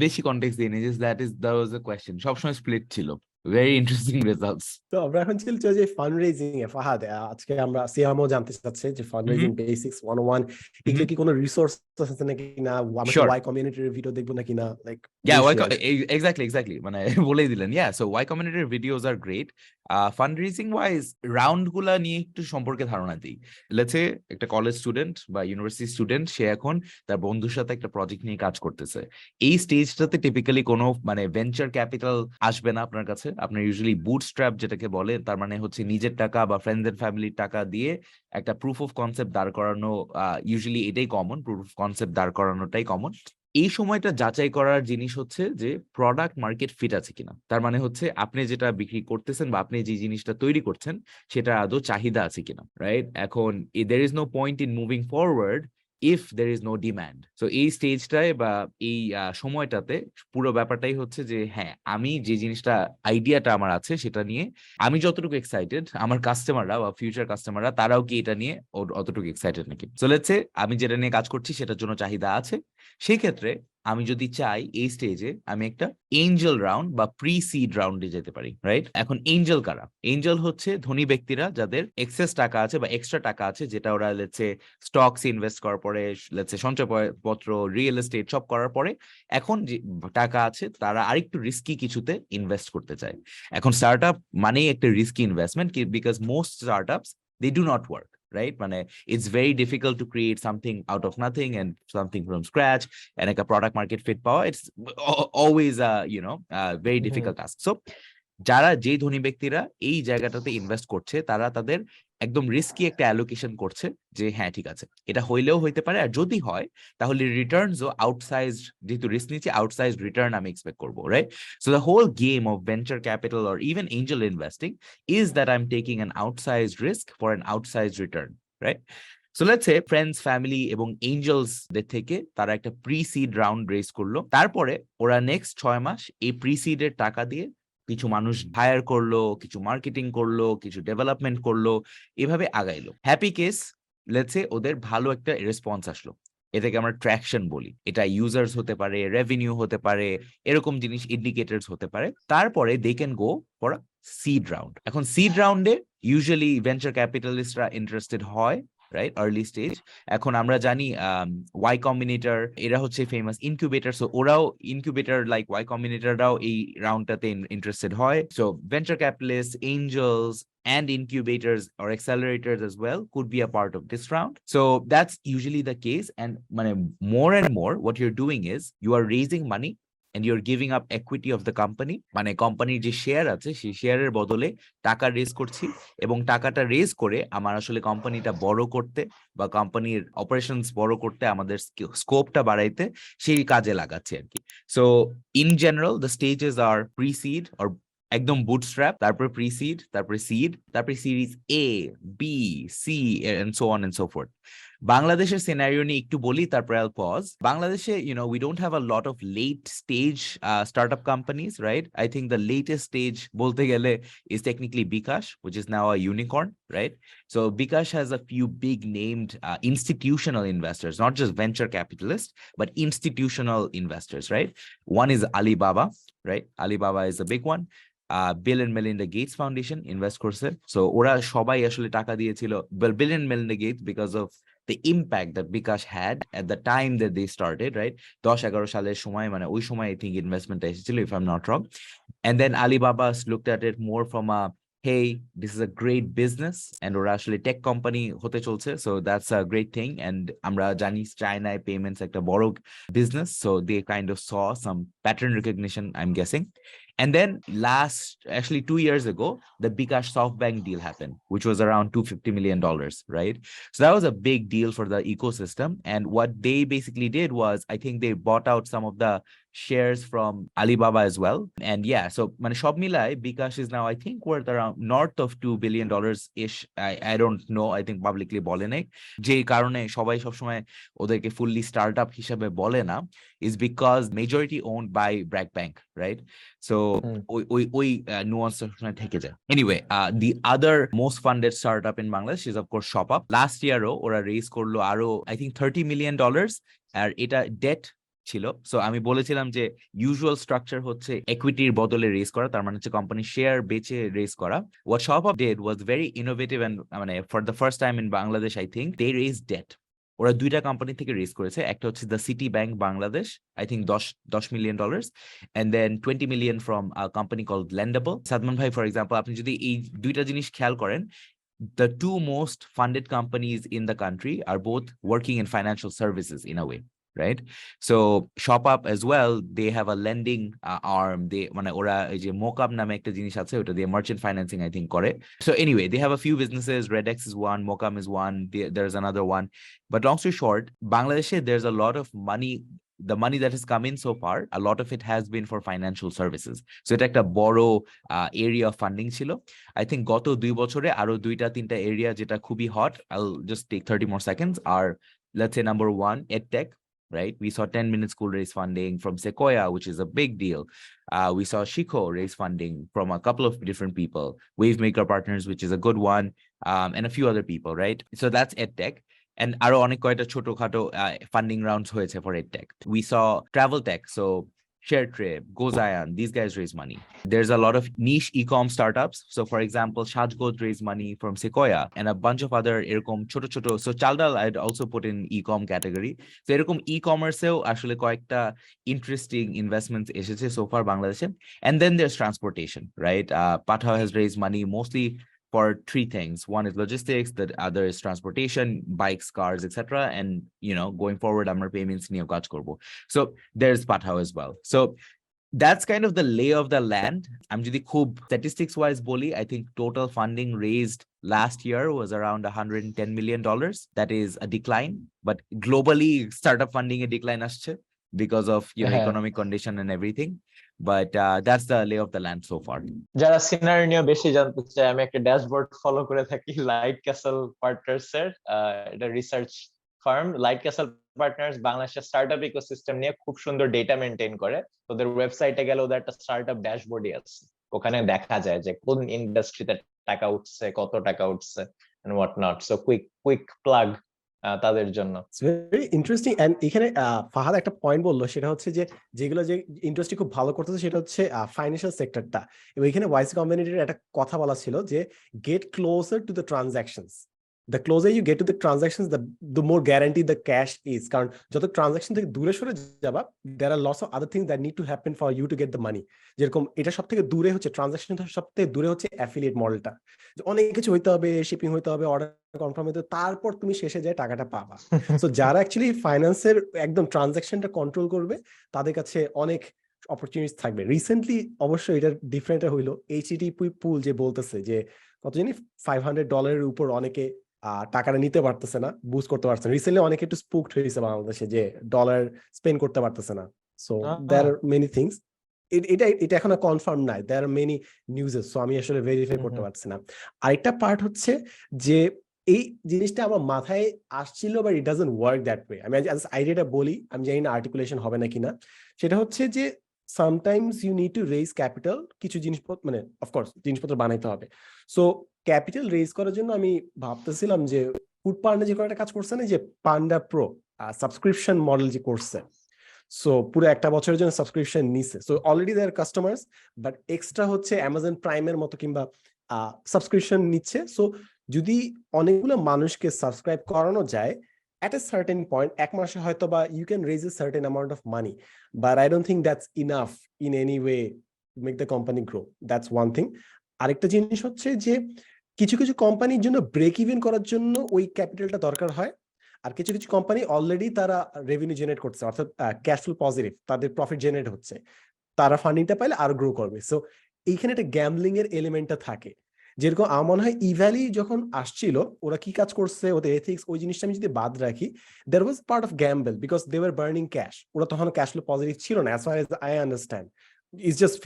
বেশি কনটেক্সট দিইনি, just that was the question, সবসময় স্প্লিট ছিল। Very interesting results. তো আমরা এখন চলছে যে ফান্ড রেজিং এ। ফাহাদ, আজকে আমরা সিয়ামও জানতে চাচ্ছে যে ফান্ড রেজিং বেসিক্স 101 এগুলো কি কোনো রিসোর্স আছে নাকি না, আমরা ওয়াই কমিউনিটির ভিডিও দেখবো নাকি না, লাইক এক্স্যাক্টলি মানে বলেই দিলেন। সো ওয়াই কমিউনিটির videos are great. Fundraising wise round গুলা নিয়ে একটু সম্পর্কে ধারণা দিই। লেটস সে একটা কলেজ স্টুডেন্ট বা ইউনিভার্সিটি স্টুডেন্ট, সে এখন তার বন্ধুর সাথে একটা প্রজেক্ট নিয়ে কাজ করতেছে। এই স্টেজটাতে টিপিক্যালি কোনো মানে ভেঞ্চার ক্যাপিটাল আসবে না আপনার কাছে। আপনার ইউজুয়ালি বুটস্ট্র্যাপ যেটাকে বলে, তার মানে হচ্ছে নিজের টাকা বা ফ্রেন্ডস এন্ড ফ্যামিলির টাকা দিয়ে একটা প্রুফ অফ কনসেপ্ট দাঁড় করানো। ইউজুয়ালি এটাই কমন, প্রুফ অফ কনসেপ্ট দাঁড় করানোটাই কমন। এই সময়টা যাচাই করার জিনিস হচ্ছে যে প্রোডাক্ট মার্কেট ফিট আছে কিনা। তার মানে হচ্ছে আপনি যেটা বিক্রি করতেছেন বা আপনি যে জিনিসটা তৈরি করছেন সেটা আদৌ চাহিদা আছে কিনা, রাইট? এখন there is no point in moving forward if there is no demand. So এই স্টেজটায় বা এই সময়টাতে পুরো ব্যাপারটাই হচ্ছে যে হ্যাঁ, আমি যে জিনিসটা আইডিয়াটা আমার আছে সেটা নিয়ে আমি যতটুকু এক্সাইটেড, আমার কাস্টমাররা বা ফিউচার কাস্টমাররা তারাও কি এটা নিয়ে অতটুকু এক্সাইটেড নাকি। সো লেটস সে আমি যেটা নিয়ে কাজ করছি সেটার জন্য চাহিদা আছে। সেই ক্ষেত্রে আমি যদি চাই এই স্টেজে আমি একটা এঞ্জেল রাউন্ড বা প্রি সিড রাউন্ডে যেতে পারি, রাইট? এখন এঞ্জেল কারা? এঞ্জেল হচ্ছে ধনী ব্যক্তিরা যাদের এক্সেস টাকা আছে বা এক্সট্রা টাকা আছে, যেটা ওরা লেটস সে স্টকস ইনভেস্ট করার পরে, লেটস সে সঞ্চয়পত্র, রিয়েল এস্টেট সব করার পরে এখন যে টাকা আছে তারা আরেকটু রিস্কি কিছুতে ইনভেস্ট করতে চায়। এখন স্টার্টআপ মানেই একটা risky investment, because most startups they do not work, right? মানে it's very difficult to create something out of nothing and something from scratch and like a product market fit power. It's always very difficult task. So যারা যেই ধনী ব্যক্তিরা এই জায়গাটাতে invest করছে তারা তাদের একদম রিস্কি একটা অ্যালোকেশন করছে, যে হ্যাঁ ঠিক আছে এটা হইলেও হইতে পারে, আর যদি হয় তাহলে রিটার্নসও আউটসাইজড, যেহেতু রিস্ক নিচ্ছে আউটসাইজড রিটার্ন আমি এক্সপেক্ট করবো, right? So the whole game of venture capital or even angel investing is that I'm taking an outsized risk for an outsized return, right? So let's say friends, family এবং Angeles দের থেকে তারা একটা pre-seed round raise করলো। তারপরে ওরা next 6 মাস এই প্রি-সিডের টাকা দিয়ে কিছু মানুষ হায়ার করলো, কিছু মার্কেটিং করলো, কিছু ডেভেলপমেন্ট করলো, এভাবে আগাইলো। হ্যাপি কেস, লেটস সে ওদের ভালো একটা রেসপন্স আসলো, এটাকে আমরা ট্র্যাকশন বলি। এটা ইউজার্স হতে পারে, রেভিনিউ হতে পারে, এরকম জিনিস ইন্ডিকেটরস হতে পারে। তারপরে they can go for a seed round. এখন সিড রাউন্ডে ইউজুয়ালি ভেঞ্চার ক্যাপিটালিস্টরা ইন্টারেস্টেড হয়, রাইট, আর্লি স্টেজ। এখন আমরা জানি ওয়াই কম্বিনেটর এরা হচ্ছে ফেমাস ইনকিউবেটর, সো ওরাও ইনকিউবেটর লাইক ওয়াই কম্বিনেটররাও এই রাউন্ডটাতে ইন্টারেস্টেড হয়। So venture capitalist, angels and incubators or accelerators as well could be a part of this round. So that's usually the case. And more and more, what you're doing is you are raising money and you're giving up equity of the company. মানে কোম্পানির যে share আছে সেই শেয়ারের বদলে টাকা raise করছি, এবং টাকাটা রেজ করে আমার আসলে কোম্পানিটা বড় করতে বা কোম্পানির অপারেশনস বড় করতে, আমাদের স্কোপটা বাড়াইতে সেই কাজে লাগাচ্ছি আর কি। So in general the stages are pre-seed or একদম বুটস্ট্র্যাপ, তারপরে প্রি-সিড, তারপরে সিড, তারপরে series A, B, C and so on and so forth. বাংলাদেশের সিনারিও নিয়ে একটু বলি, তারপরে আইল পজ। বাংলাদেশে we don't have a lot of late stage startup companies, right? I think the latest stage বলতে গেলে is technically Bikash, which is now a unicorn, right? So Bikash has a few big named institutional investors, not just venture capitalists, but institutional investors, right? One is Alibaba, right? Alibaba is a big one. Bill and Melinda Gates Foundation invest করছে, so ওরা সবাই আসলে টাকা দিয়েছিল Bill and Melinda Gates because of the impact that Bikash had at the time that they started, right? 10-11 সালের সময়, ওই সময় I think investment এসেছিল, if I'm not wrong. And then Alibaba looked at it more from a, hey, this is a great business, and ওরা আসলে tech company হতে চলছে, so that's a great thing. And আমরা জানি চায়নায় payments একটা বড় business, so they kind of saw some pattern recognition, I'm guessing. And then actually 2 years ago, the Bikash SoftBank deal happened, which was around $250 million, right? So that was a big deal for the ecosystem. And what they basically did was, I think they bought out some of the shares from Alibaba as well. And yeah, so সব মিলাই Bikash is now, I think, worth around north of $2 billion ish. I don't know, I think publicly বলে নাই, যে কারণে সবাই সবসময় ওদেরকে fully startup হিসেবে বলে না, is because majority owned by Bragg Bank, right? So ওই nuance থেকে যায়। Anyway, the other most funded startup in Bangladesh is of course ShopUp. Last year ওরা raise করলো আরো I think $30 million, আর এটা debt ছিল। সো আমি বলেছিলাম যে ইউজুয়াল স্ট্রাকচার হচ্ছে equity বদলে রেজ করা, তার মানে হচ্ছে কোম্পানি শেয়ার বেচে রেজ করা। What ShopUp did was very innovative and for the first time in Bangladesh, I think they raised debt. ওরা দুইটা কোম্পানি থেকে রেজ করেছে, একটা হচ্ছে the city bank Bangladesh, I think $10 million, and then $20 million from a company called Lendable. Sadman ভাই, for example, আপনি যদি এই দুইটা জিনিস খেয়াল করেন, the two most funded companies in the country are both working in financial services in a way, right? So ShopUp as well, they have a lending arm. They ওরা এই যে মোকাব নামে একটা জিনিস আছে, ওটা দিয়ে মার্চেন্ট ফাইন্যান্সিং I think করে। So anyway, they have a few businesses. Redex is one, Mokam is one, there's another one. But long story short, Bangladesh, there's a lot of money. The money that has come in so far, a lot of it has been for financial services. So এটা একটা বড় area of funding ছিল। I think গত 2 বছরে আরো 2-3টা area যেটা খুবই hot, I'll just take 30 more seconds, are, let's say, number 1, EdTech, right? We saw 10-minute school raise funding from Sequoia, which is a big deal. We saw Shiko raise funding from a couple of different people, Wavemaker Partners, which is a good one, and a few other people, right? So that's EdTech. And আরো অনেক কয়টা ছোটখাটো funding rounds হয়েছে for EdTech. We saw Travel Tech, so ShareTrip, GoZion, these guys raise money. There's a lot of niche e-com startups. So for example, Shajgod raised money from Sequoia, and a bunch of other এরকম ছোট ছোট, so Chaldal I'd also put in e-com category. So এরকম e-commerceও আসলে কয়েকটা interesting investments এসেছে so far Bangladesh. And then there's transportation, right? Patha has raised money mostly for 3 things. One is logistics, the other is transportation, bikes, cars, etc. And going forward, our payments niye kaaj korbo. So there's Pathao as well. So that's kind of the lay of the land. I'm jodi khub statistics wise boli, I think total funding raised last year was around $110 million. That is a decline, but globally startup funding a decline asche because of economic condition and everything. But that's the lay of the land so far. যারা scenery নিয়ে বেশি জানতে চায়, আমি একটা dashboard follow করে থাকি light castle partners এর। এটা research farm. Light castle partners বাংলাদেশের স্টার্টআপ ইকোসিস্টেম নিয়ে খুব সুন্দর ডেটা মেনটেন করে। ওদের ওয়েবসাইটে গেলে ওদের একটা স্টার্টআপ ড্যাশবোর্ডই আছে, ওখানে দেখা যায় যে কোন ইন্ডাস্ট্রিতে টাকা উঠছে, কত টাকা উঠছে and what not. So quick plug তাদের জন্য। Very interesting. এন্ড এখানে ফাহাদ একটা পয়েন্ট বললো, সেটা হচ্ছে যে যেগুলো যে ইন্ডাস্ট্রি খুব ভালো করতেছে সেটা হচ্ছে ফাইন্যান্সিয়াল সেক্টরটা। এবং এখানে ওয়াইসি কমিউনিটির একটা কথা বলা ছিল যে gate closer to the transactions. The closer you get to the transactions, the more guaranteed the cash is. কারণ যত ট্রানজাকশন থেকে দূরে সরে যাবা, there are lots of other things that need to happen for you to get the money. যেরকম এটা সব থেকে দূরে হচ্ছে ট্রানজাকশন, সব থেকে দূরে হচ্ছে অ্যাফিলিয়েট মডেলটা। অনেক কিছু হইতে হবে, শিপিং হইতে হবে, অর্ডার কনফার্ম হইতে হবে, তারপর তুমি শেষে যায় টাকাটা পাবা। সো যারা অ্যাকচুয়ালি ফাইন্যান্সের একদম ট্রানজাকশনটা কন্ট্রোল করবে, তাদের কাছে অনেক অপরচুনিটিস থাকবে। রিসেন্টলি অবশ্যই এটা ডিফারেন্ট হইলো, এইচটিপি পুল যে বলতেছে যে কত জানি $500 উপর অনেকে টাকাটা নিতে পারতেছে না, বুস্ট করতে পারছে না। রিসেন্টলি অনেকে একটু স্পুকড হয়েছে বাংলাদেশে যে ডলার স্পেন্ড করতে পারতেছে না। So there are many things. এটা এখনো কনফার্ম নাই, দেয়ার আর মেনি নিউজেস। সো আমি আসলে ভেরিফাই করতে পারছি না। আরেকটা পার্ট হচ্ছে যে এই জিনিসটা আমার মাথায় আসছিল, but it doesn't work that way. আমি আইডিয়াটা বলি, আমি জানি না আর্টিকুলেশন হবে না কিনা। সেটা হচ্ছে যে sometimes you need to raise capital, কিছু জিনিসপত্র মানে অফকোর্স জিনিসপত্র বানাইতে হবে। সো ক্যাপিটাল রেজ করার জন্য আমি ভাবতেছিলাম যে ফুড পান্ডা যে একটা কাজ করছে না, যে পান্ডা প্রো সাবস্ক্রিপশন মডেল যে করছে। সো পুরো একটা বছরের জন্য সাবস্ক্রিপশন নিছে। So already their customers, but extra হচ্ছে অ্যামাজন প্রাইমের মতো কিংবা সাবস্ক্রিপশন নিচ্ছে। সো যদি অনেকগুলো মানুষকে সাবস্ক্রাইব করানো যায় at a certain point, এক মাসে হয়তো বা you can raise a certain amount of money, but I don't think that's enough in any way to make the company grow. That's one thing. আরেকটা জিনিস হচ্ছে যে কিছু কিছু কোম্পানির জন্য ব্রেক ইভেন করার জন্য ওই ক্যাপিটালটা দরকার হয়। আর কিছু কিছু কোম্পানি অলরেডি তারা রেভিনিউ জেনারেট করছে, অর্থাৎ ক্যাশ ফ্লো পজিটিভ, তাদের প্রফিট জেনারেট হচ্ছে, তারা ফান্ডিংটা পাইলে আরো গ্রো করবে। সো এইখানে একটা গ্যাম্বলিং এর এলিমেন্টটা থাকে। যেরকম আমার মনে হয় ইভ্যালি যখন আসছিল, ওরা কি কাজ করছে, ওদের এথিক্স, ওই জিনিসটা আমি যদি বাদ রাখি, there was part of gamble because they were burning cash. ওরা তখন ক্যাশ ফ্লো পজিটিভ ছিল না, as far as I understand. It's just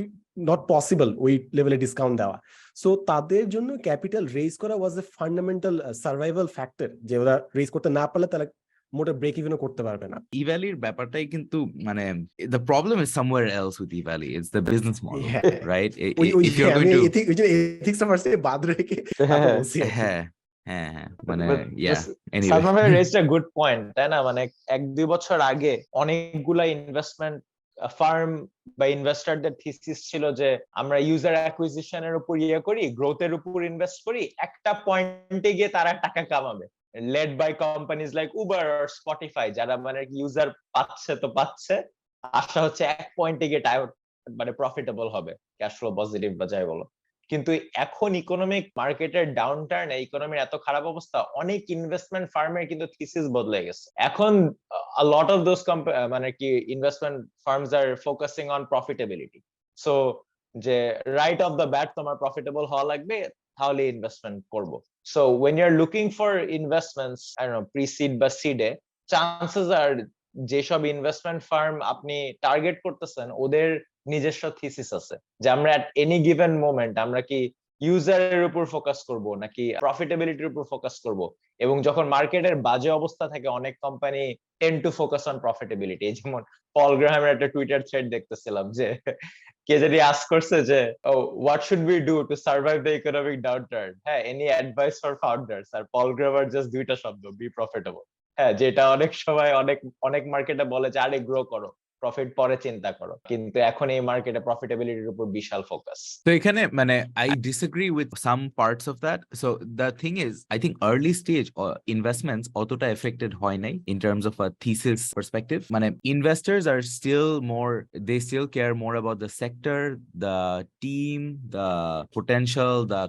not possible ওই লেভেলে ডিসকাউন্ট দেওয়া। সো তাদের জন্য ক্যাপিটাল রেজ করা ওয়াজ এ ফান্ডামেন্টাল সার্ভাইভাল ফ্যাক্টর, যে ওরা রেজ করতে না পারলে তারা মোটা ব্রেক ইভেনও করতে পারবে না। ইভ্যালির ব্যাপারটাই কিন্তু মানে the problem is somewhere else with Evaly, it's the business model, right? If you're going to ethics of ফার্স্টে বাদ রেখে বলছি। হ্যাঁ মানে anyway, সালমান ভাই রেজড আ গুড পয়েন্ট, তাই না? মানে 1-2 বছর আগে অনেকগুলা ইনভেস্টমেন্ট ফার্ম বা ইনভেস্টরদের থিসিস ছিল যে আমরা ইউজার অ্যাকুইজিশনের উপর করি, গ্রোথের উপর ইনভেস্ট করি, একটা পয়েন্টে গিয়ে তারা টাকা কামাবে। led by companies like Uber or Spotify, যারা মানে ইউজার পাচ্ছে তো পাচ্ছে, আশা হচ্ছে এক পয়েন্টে গিয়ে মানে প্রফিটেবল হবে, ক্যাশ ফ্লো পজিটিভ বা যাই বলো। কিন্তু এখন ইকোনমিক মার্কেটের ডাউনটার্ন, ইকোনমির এত খারাপ অবস্থা, অনেক ইনভেস্টমেন্ট ফার্মের কিন্তু থিসিস বদলে গেছে। এখন a lot of those মানে কি investment firms are focusing on profitability. So যে রাইট অফ দ্য ব্যাট তোমার প্রফিটেবল হওয়া লাগবে, তাহলে ইনভেস্টমেন্ট করব। So when you're looking for investments, I don't know, pre-seed বা seed, chances are যেসব ইনভেস্টমেন্ট ফার্ম আপনি টার্গেট করতেছেন ওদের নিজস্ব থিসিস আছে যে আমরা at any given moment আমরা কি ইউজারের উপর ফোকাস করব নাকি প্রফিটেবিলিটির উপর ফোকাস করব। এবং যখন মার্কেটের বাজে অবস্থা থাকে, অনেক company tend to focus on profitability. যেমন পল গ্রাহামের একটা টুইটার থ্রেড দেখতেছিলাম যে কে যদি আস্ক করছে যে what should we do to survive the economic downturn, হ্যাঁ, এনি অ্যাডভাইস ফর ফাউন্ডার্স, আর পল গ্রাহার জাস্ট দুইটা শব্দ, বি প্রফিটেবল। হ্যাঁ, যেটা অনেক সময় অনেক মার্কেটে বলে যে আরে গ্রো করো, প্রফিট পরে চিন্তা করো, কিন্তু এখন এই মার্কেটে প্রফিটেবিলিটির উপর বিশাল ফোকাস। তো এখানে মানে I disagree with some parts of that. So the thing is, I think early stage investments অতটা affected হয় নাই in terms of a thesis perspective. মানে investors are still more, they still care more about the sector, the team, the potential, the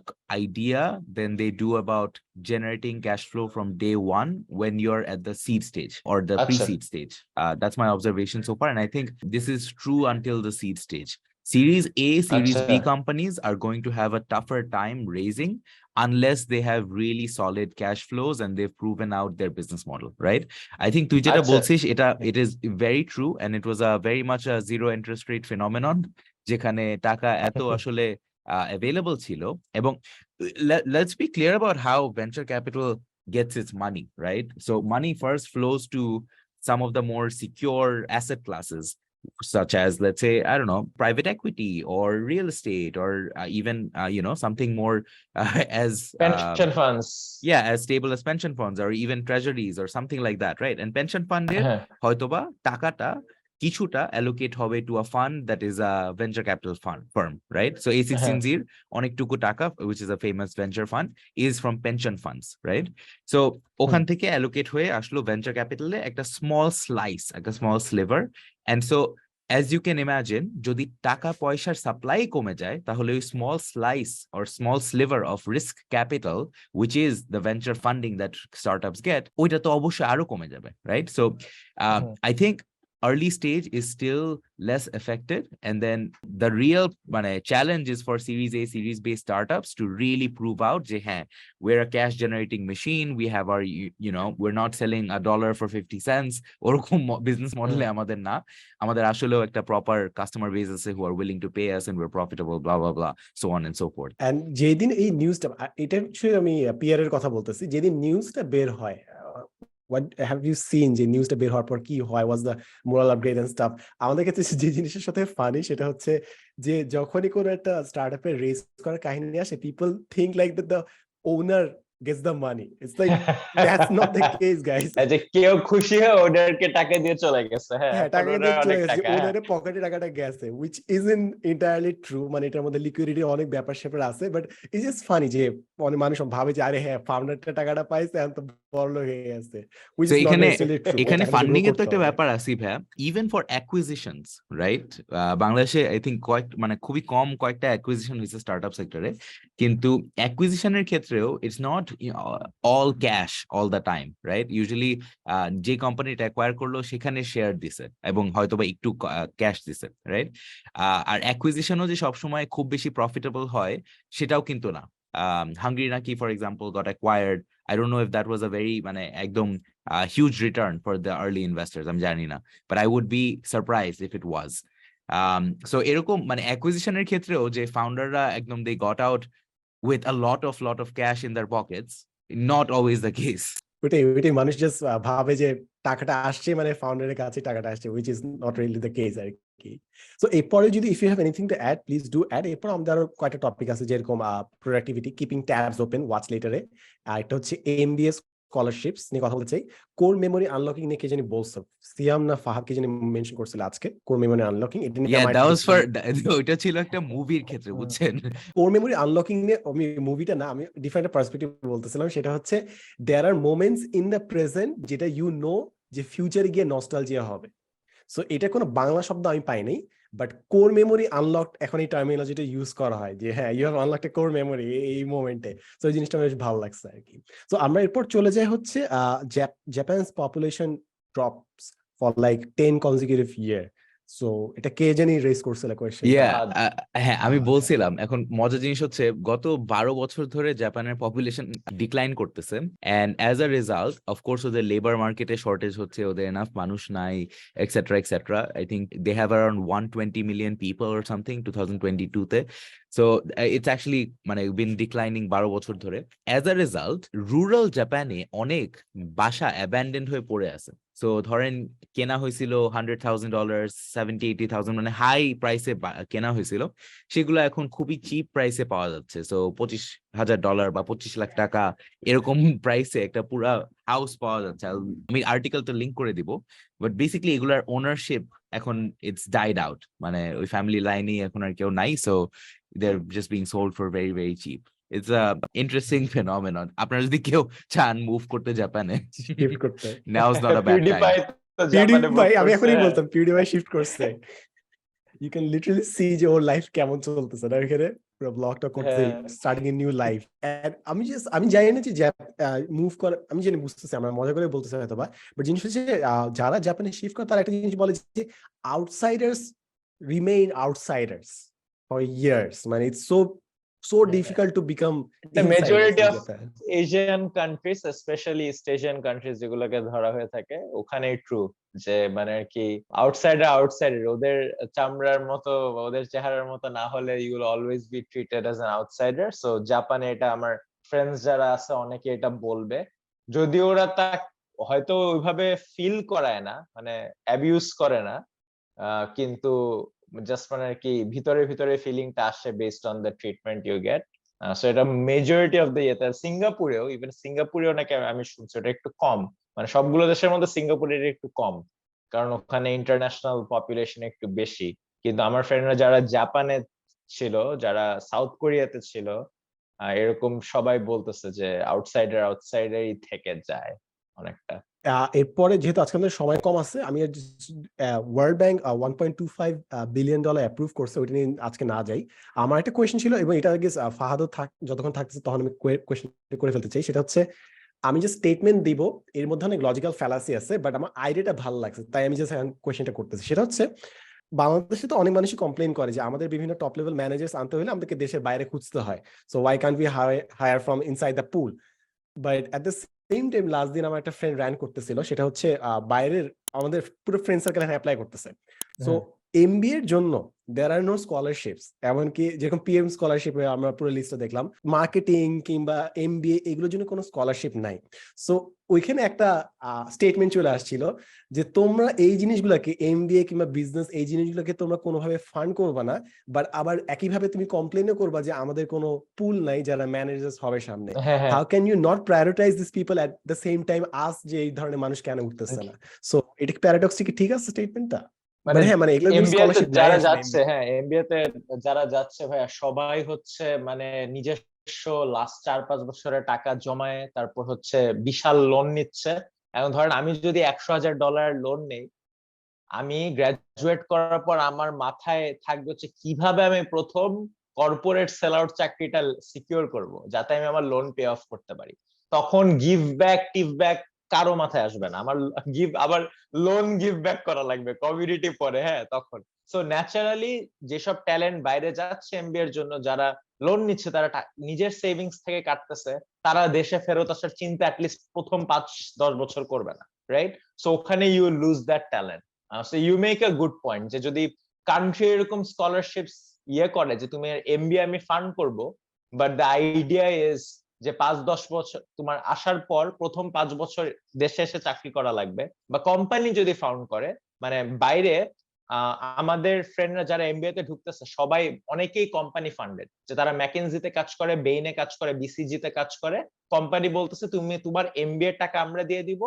idea than they do about generating cash flow from day one when you're at the seed stage or the pre-seed stage. That's my observation so far, and I think this is true until the seed stage. Series A, Series B companies are going to have a tougher time raising unless they have really solid cash flows and they've proven out their business model, right? I think তুই যেটা বলছিস এটা it is very true, and it was a very much a zero interest rate phenomenon যেখানে টাকা এত আসলে available ছিল। এবং let's be clear about how venture capital gets its money, right? So money first flows to some of the more secure asset classes, such as, let's say, I don't know, private equity or real estate, or even something more as pension funds. Yeah, as stable as pension funds or even treasuries or something like that, right? And pension fund hoytoba takata কিছুটা allocate হবে to a fund that is a venture capital firm, right? So A16Z'র অনেকটুকু টাকা, which is a famous venture fund, is from pension funds, right? So ওখান থেকে allocate হয়ে আসলো venture capital এ একটা small slice, একটা small sliver, and so as you can imagine, যদি টাকা পয়সার সাপ্লাই কমে যায় তাহলে ওই small slice or small sliver of risk capital, which is the venture funding that startups get, ওইটা তো অবশ্যই আরো কমে যাবে, right? So I think early stage is still less affected, and then the real challenge is for Series A, Series B startups to really prove out যে হ্যাঁ, we're a cash generating machine, we have our, we're not selling $1 for 50 cents, ওরকম business model আমাদের না, আমাদের আসলেও একটা proper customer base আছে who are willing to pay us and we're profitable, blah blah blah, so on and so forth. And যেদিন এই নিউজটা, এটা আমি পিয়ার এর কথা বলতেছি, যেদিন নিউজটা বের হয়, what have you seen যে নিউজটা বের হওয়ার পর কি হয়, was the moral upgrade and stuff? আমাদের কাছে যে জিনিসের সাথে ফানি সেটা হচ্ছে যে যখনই কোনো একটা স্টার্টআপের রেজ করার কাহিনী আসে, people think like that the owner gets the money. It's like that's not the case, guys. যে কেউ খুশি হয়ে ওদেরকে টাকা দিয়ে চলে গেছে, হ্যাঁ টাকা দিয়ে চলে গেছে, ওনারে পকেটে টাকাটা গেছে, which isn't entirely true, মানে এটার মধ্যে লিকুইডিটি অনেক ব্যাপার স্যাপার আছে, বাট ইটস জাস্ট ফানি যে অনেক মানুষ ভাবে যে আরে হ্যাঁ ফাউন্ডারটা টাকাটা পাইছে এখন তো বড়লোক হয়ে গেছে, which is not necessarily true. এখানে ফান্ডিং এর তো একটা ব্যাপার আছে ভাই, even for acquisitions, right? বাংলাদেশে আই থিংক খুবই কম কয়েকটা অ্যাকুইজিশন হয়েছে স্টার্টআপ সেক্টরে, কিন্তু অ্যাকুইজিশনের ক্ষেত্রেও it's not all cash all the time, right? Usually যে কোম্পানিটা অ্যাকোয়ার করলো সেখানে শেয়ার দিছে এবং হয়তোবা একটু ক্যাশ দিছে, রাইট? আর অ্যাকুইজিশনও যে সবসময় খুব বেশি প্রফিটেবল হয় সেটাও কিন্তু না। Hungry Naki, for example, got acquired. I don't know if that was a very একদম huge return for the early investors, আমি জানি না, but I would be surprised if it was. So এরকম অ্যাকুইজিশনের ক্ষেত্রেও যে ফাউন্ডাররা একদম they got out with a lot of cash in their pockets, not always the case. ওইটাই মানুষ জাস্ট ভাবে যে টাকাটা আসছে ফাউন্ডারের কাছে টাকাটা আসছে, which is not really the case আর কি। সো এরপরে যদি if you have anything to add, please do add. এরপর আমাদের আরো কয়েকটা টপিক আছে, যেরকম productivity, keeping tabs open, watch লেটারে, আর একটা হচ্ছে MBA স্কলারশিপস নিয়ে কথা বলতে চাই। কোর মেমোরি আনলকিং নিয়ে কে জানি বলছে, সিয়াম না ফাহাদ কে জানি মেনশন করছিল আজকে, কোর মেমোরি আনলকিং, এটা নিয়ে ওইটা ছিল একটা মুভির ক্ষেত্রে, বুঝছেন? কোর মেমোরি আনলকিং নিয়ে আমি মুভিটা না, আমি ডিফারেন্ট পার্সপেক্টিভ বলতেছিলাম, সেটা হচ্ছে দেয়ার আর মোমেন্টস ইন দ্য প্রেজেন্ট যেটা যে ফিউচারে গিয়ে নস্টালজিয়া হবে। সো এটা কোনো বাংলা শব্দ আমি পাই নাই, বাট কোর মেমোরি আনলকড এখন এই টার্মিনোলজিটা ইউজ করা হয় যে হ্যাঁ you have unlocked a core memory এই মোমেন্টে। সো এই জিনিসটা বেশ ভালো লাগছে আর কি। সো আমরা এরপর চলে যাই হচ্ছে জাপানস population drops for like 10 consecutive year. So এটা কে জানি রেজ করছিল কোয়েশ্চেন। হ্যাঁ আমি বলছিলাম, এখন মজার জিনিস হচ্ছে গত 12 বছর ধরে জাপানের পপুলেশন ডিক্লাইন করতেছে, and as a result of course ওদের লেবার মার্কেটে শর্টেজ হচ্ছে, ওদের এনাফ মানুষ নাই, etcetera etcetera. I think they have around 120 million people or something 2022 তে। So it's actually been declining 12 বছর ধরে। অ্যাজ আ রেজাল্ট রুরাল জাপানে অনেক বাসা অ্যাবান্ডেন্ড হয়ে পড়ে আছে। সো ধরেন কেনা হয়েছিল $100,000, 70-80,000, হাই প্রাইসে কেনা হয়েছিল, সেগুলো এখন খুবই চিপ প্রাইসে পাওয়া যাচ্ছে। সো $25,000 বা 25 লাখ টাকা এরকম প্রাইসে একটা পুরা হাউস পাওয়া যাচ্ছে। আমি আর্টিকেলটা লিঙ্ক করে দিব, বাট বেসিক্যালি এগুলার ওনারশিপ এখন ইটস ডাইড আউট, ওই ফ্যামিলি লাইনে এখন আর কেউ নাই। So they're just being sold for very very cheap. It's a interesting phenomenon. আপনারা যদি কেউ চান মুভ করতে জাপানে, শিফট করতে, now is not a bad time. PewDiePie আমি এখনই বলতাম পিউডিপাই শিফট করছে। You can literally see যে ওর লাইফ কেমন চলতেছে না এখানে, পুরো ব্লগটা করতে, স্টার্টিং এ নিউ লাইফ। আমি জানি না যে মুভ করে, আমি জানি বুঝতেছি, আমরা মজা করে বলতেছি হয়তো বা, বাট জিনিস হচ্ছে যারা জাপানে শিফট করে তারা একটা জিনিস বলে যে outsiders remain outsiders for years, it's so so difficult to become the inside majority of Japan. Asian countries, especially East Asian countries যেগুলোকে ধরা হয়ে থাকে, ওখানেই ট্রু যে মানে আর কি আউটসাইডার ওদের চামড়ার মতো বা ওদের চেহারার মতো না হলে you will always be treated as an outsider. So জাপানে এটা আমার ফ্রেন্ডস যারা আছে অনেকে এটা বলবে, যদিও ওরা তা হয়তো ওইভাবে ফিল করায় না, মানে অ্যাবিউজ করে না, কিন্তু জাস্ট মানে আর কি ভিতরে ভিতরে ফিলিংটা আসে based on the treatment you get. So এটা মেজরিটি অফ দ্য ইয়েতে, সিঙ্গাপুরেও ইভেন সিঙ্গাপুরেও নাকি আমি শুনছি এটা একটু কম, মানে সবগুলো দেশের মধ্যে সিঙ্গাপুরের একটু কম, কারণ ওখানে ইন্টারন্যাশনাল পপুলেশন একটু বেশি। কিন্তু আমার ফ্রেন্ডরা যারা জাপানে ছিল, যারা সাউথ কোরিয়াতে ছিল, এরকম সবাই বলতেছে যে আউটসাইডারই থেকে যায় অনেকটা। এরপরে যেহেতু আজকে আমাদের সময় কম আছে, আমি ওয়ার্ল্ড ব্যাংক $1.25 বিলিয়ন অ্যাপ্রুভ করছে, ওইটা নিয়ে আজকে না যাই। আমার একটা কোয়েশ্চেন ছিল, এবং এটা আগে ফাহাদও যতক্ষণ থাকতেছে তখন আমি কোয়েশ্চেন করে ফেলতে চাই। সেটা হচ্ছে, আমি যে স্টেটমেন্ট দিব এর মধ্যে অনেক লজিক্যাল ফ্যালাসি আছে, বাট আমার আইডিয়াটা ভালো লাগছে, তাই আমি জাস্ট কোয়েশ্চেনটা করতেছি। সেটা হচ্ছে, বাংলাদেশে তো অনেক মানুষই কমপ্লেন করে যে আমাদের বিভিন্ন টপ লেভেল ম্যানেজার্স আনতে হলে আমাদেরকে দেশের বাইরে খুঁজতে হয়, so why can't we hire from inside the pool. But at the same time last দিন আমার একটা ফ্রেন্ড র্যান করতেছিল, সেটা হচ্ছে বাইরের আমাদের পুরো ফ্রেন্ড সার্কেল অ্যাপ্লাই করতেছে। সো এমবিএ এর জন্য দেয়ার আর নো স্কলারশিপস, এমনকি যেরকম পিএম স্কলারশিপ আমরা পুরো লিস্টে দেখলাম, মার্কেটিং কিংবা এমবিএ এগুলোর জন্য কোনো স্কলারশিপ নাই। সো ওইখানে একটা স্টেটমেন্ট চলে আসছিল যে তোমরা এই জিনিসগুলোকে, এমবিএ কিংবা বিজনেস, এই জিনিসগুলোকে তোমরা কোনোভাবে ফান্ড করবা না, বাট আবার একইভাবে তুমি কমপ্লেনও করবা যে আমাদের কোনো পুল নাই যারা ম্যানেজার্স হবে সামনে। How can you not prioritize this people at the same time as যে এই ধরনের মানুষ কেন উঠতেছে না? সো এটা প্যারাডক্স কি ঠিক আছে স্টেটমেন্টটা? মানে হ্যাঁ, মানে এগুলো এমবিএ তে স্কলারশিপ যারা যাচ্ছে, হ্যাঁ এমবিএ তে যারা যাচ্ছে ভাইয়া সবাই হচ্ছে মানে নিজস্ব লাস্ট 4-5 বছরের টাকা জমায়, তারপর হচ্ছে বিশাল লোন নিচ্ছে। এখন ধরেন আমি যদি $100,000 লোন নেই, আমি গ্রাজুয়েট করার পর আমার মাথায় থাকবে হচ্ছে কিভাবে আমি প্রথম কর্পোরেট সেল আউট চাকরিটা সিকিউর করব, যাতে আমি আমার লোন পে অফ করতে পারি। তখন গিভ ব্যাক টিভ ব্যাক কারো মাথায় আসবে না, আমার আবার লোন গিভ ব্যাক করা লাগবে কমিউনিটি পরে, হ্যাঁ তখন। সো ন্যাচারালি যেসব ট্যালেন্ট বাইরে যাচ্ছে এমবিএ এর জন্য, যারা লোন নিচ্ছে, তারা নিজের সেভিংস থেকে কাটতেছে, তারা দেশে ফেরত আসার চিন্তা অ্যাটলিস্ট প্রথম 5-10 বছর করবে না, রাইট? সো ওখানে you lose that talent. So you make a good point যে যদি কান্ট্রি এরকম স্কলারশিপস করে যে তুমি এমবিএ আমি ফান্ড করব, বাট দ্য আইডিয়া ইজ যে 5-10 বছর তোমার আসার পর প্রথম 5 বছর দেশে এসে চাকরি করা লাগবে, বা কোম্পানি যদি ফাউন্ড করে, মানে বাইরে আমাদের ফ্রেন্ডরা যারা এমবিএ তে ঢুকতেছে সবাই অনেকেই কোম্পানি ফান্ডেড, যে তারা ম্যাকেনজিতে কাজ করে, বেইনে কাজ করে, বিসিজি তে কাজ করে। কোম্পানি বলতেছে তুমি তোমার এমবিএ টাকা আমরা দিয়ে দিব,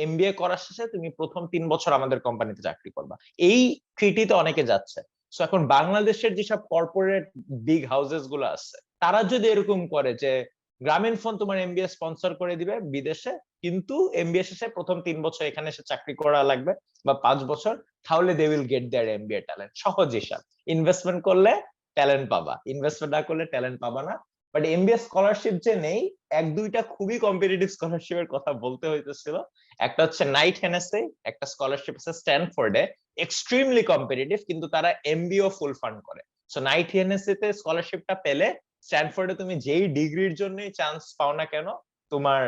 এমবিএ করার শেষে তুমি প্রথম 3 বছর আমাদের কোম্পানিতে চাকরি করবা। এই ট্রিটিতে অনেকে যাচ্ছে। সো এখন বাংলাদেশের যেসব কর্পোরেট বিগ হাউসেস গুলো আছে, তারা যদি এরকম করে যে গ্রামীণ ফোন তোমার এমবিএ স্পন্সর করে দিবে বিদেশে, কিন্তু এমবিএ শেষে প্রথম 3 বছর এখানে এসে চাকরি করা লাগবে বা 5 বছর, তাহলে they will get their MBA talent. সহজ হিসাব, ইনভেস্টমেন্ট করলে ট্যালেন্ট পাবা, ইনভেস্টমেন্ট না করলে ট্যালেন্ট পাবা না। বাট এমবিএ স্কলারশিপ যে নেই, 1-2টা খুবই কম্পিটিটিভ স্কলারশিপের কথা বলতে হইতেছিল। একটা হচ্ছে নাইট হেনেসে, একটা স্কলারশিপ আছে স্ট্যানফোর্ডে, এক্সট্রিমলি কম্পিটিটিভ, কিন্তু তারা এমবিও ফুল ফান্ড করে। সো নাইট হেনেসে তে স্কলারশিপটা পেলে স্ট্যানফোর্ডে তুমি যেই ডিগ্রির জন্যই চান্স পাও না কেন, তোমার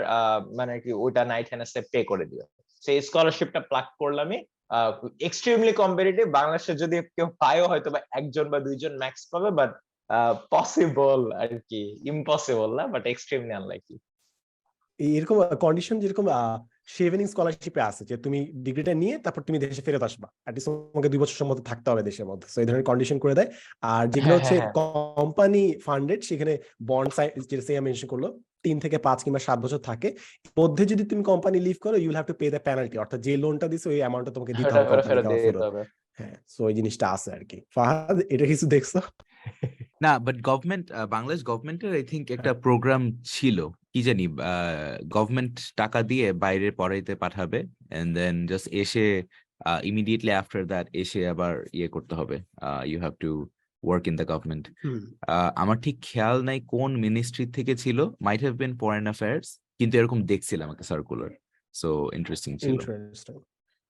মানে কি ওটা নাইট হেনেসে পে করে দিবে। সেই স্কলারশিপটা প্লাগ করলামই, এক্সট্রিমলি কম্পিটিটিভ। বাংলাদেশে যদি কেউ পায়ও হয়তো বা 1জন বা 2জন ম্যাক্স পাবে, বাট পসিবল আর কি, ইম্পসিবল না, বাট এক্সট্রিমলি আনলাইকলি। এরকম কন্ডিশন যেরকম শেভেনিং স্কলারশিপে আছে, যে তুমি ডিগ্রিটা নিয়ে তারপর তুমি দেশে ফেরত আসবা, অ্যাটলিস্ট তোমাকে 2 বছরের মধ্যে থাকতে হবে দেশের মধ্যে। সো এই ধরনের কন্ডিশন করে দেয়। আর যেগুলো হচ্ছে কোম্পানি ফান্ডেড, সেখানে বন্ড সাইজ যেটা সে মেনশন করলো 3 থেকে 5 কিংবা 7 বছর থাকে, মধ্যে যদি তুমি কোম্পানি লিভ করো, you will have to pay the penalty, অর্থাৎ যে লোনটা দিছো ওই অ্যামাউন্টটা তোমাকে দিতে হবে কোম্পানিকে ফেরত। হ্যাঁ, সো এই জিনিসটা আছে আর কি। ফাহাদ, এটা কিছু দেখছো? না, বাট গভর্নমেন্ট, বাংলাদেশ গভর্নমেন্টের আই থিঙ্ক একটা প্রোগ্রাম ছিল, কি জানি, গভর্নমেন্ট টাকা দিয়ে বাইরে পড়াইতে পাঠাবে, এন্ড দেন জাস্ট এসে ইমিডিয়েটলি আফটার দ্যাট এসে আবার ইয়ে করতে হবে, you have to work in the government. আমার ঠিক খেয়াল নাই কোন মিনিস্ট্রি থেকে ছিল, might have been foreign affairs, কিন্তু এরকম দেখছিলাম একটা সার্কুলার। সো ইন্টারেস্টিং ছিল।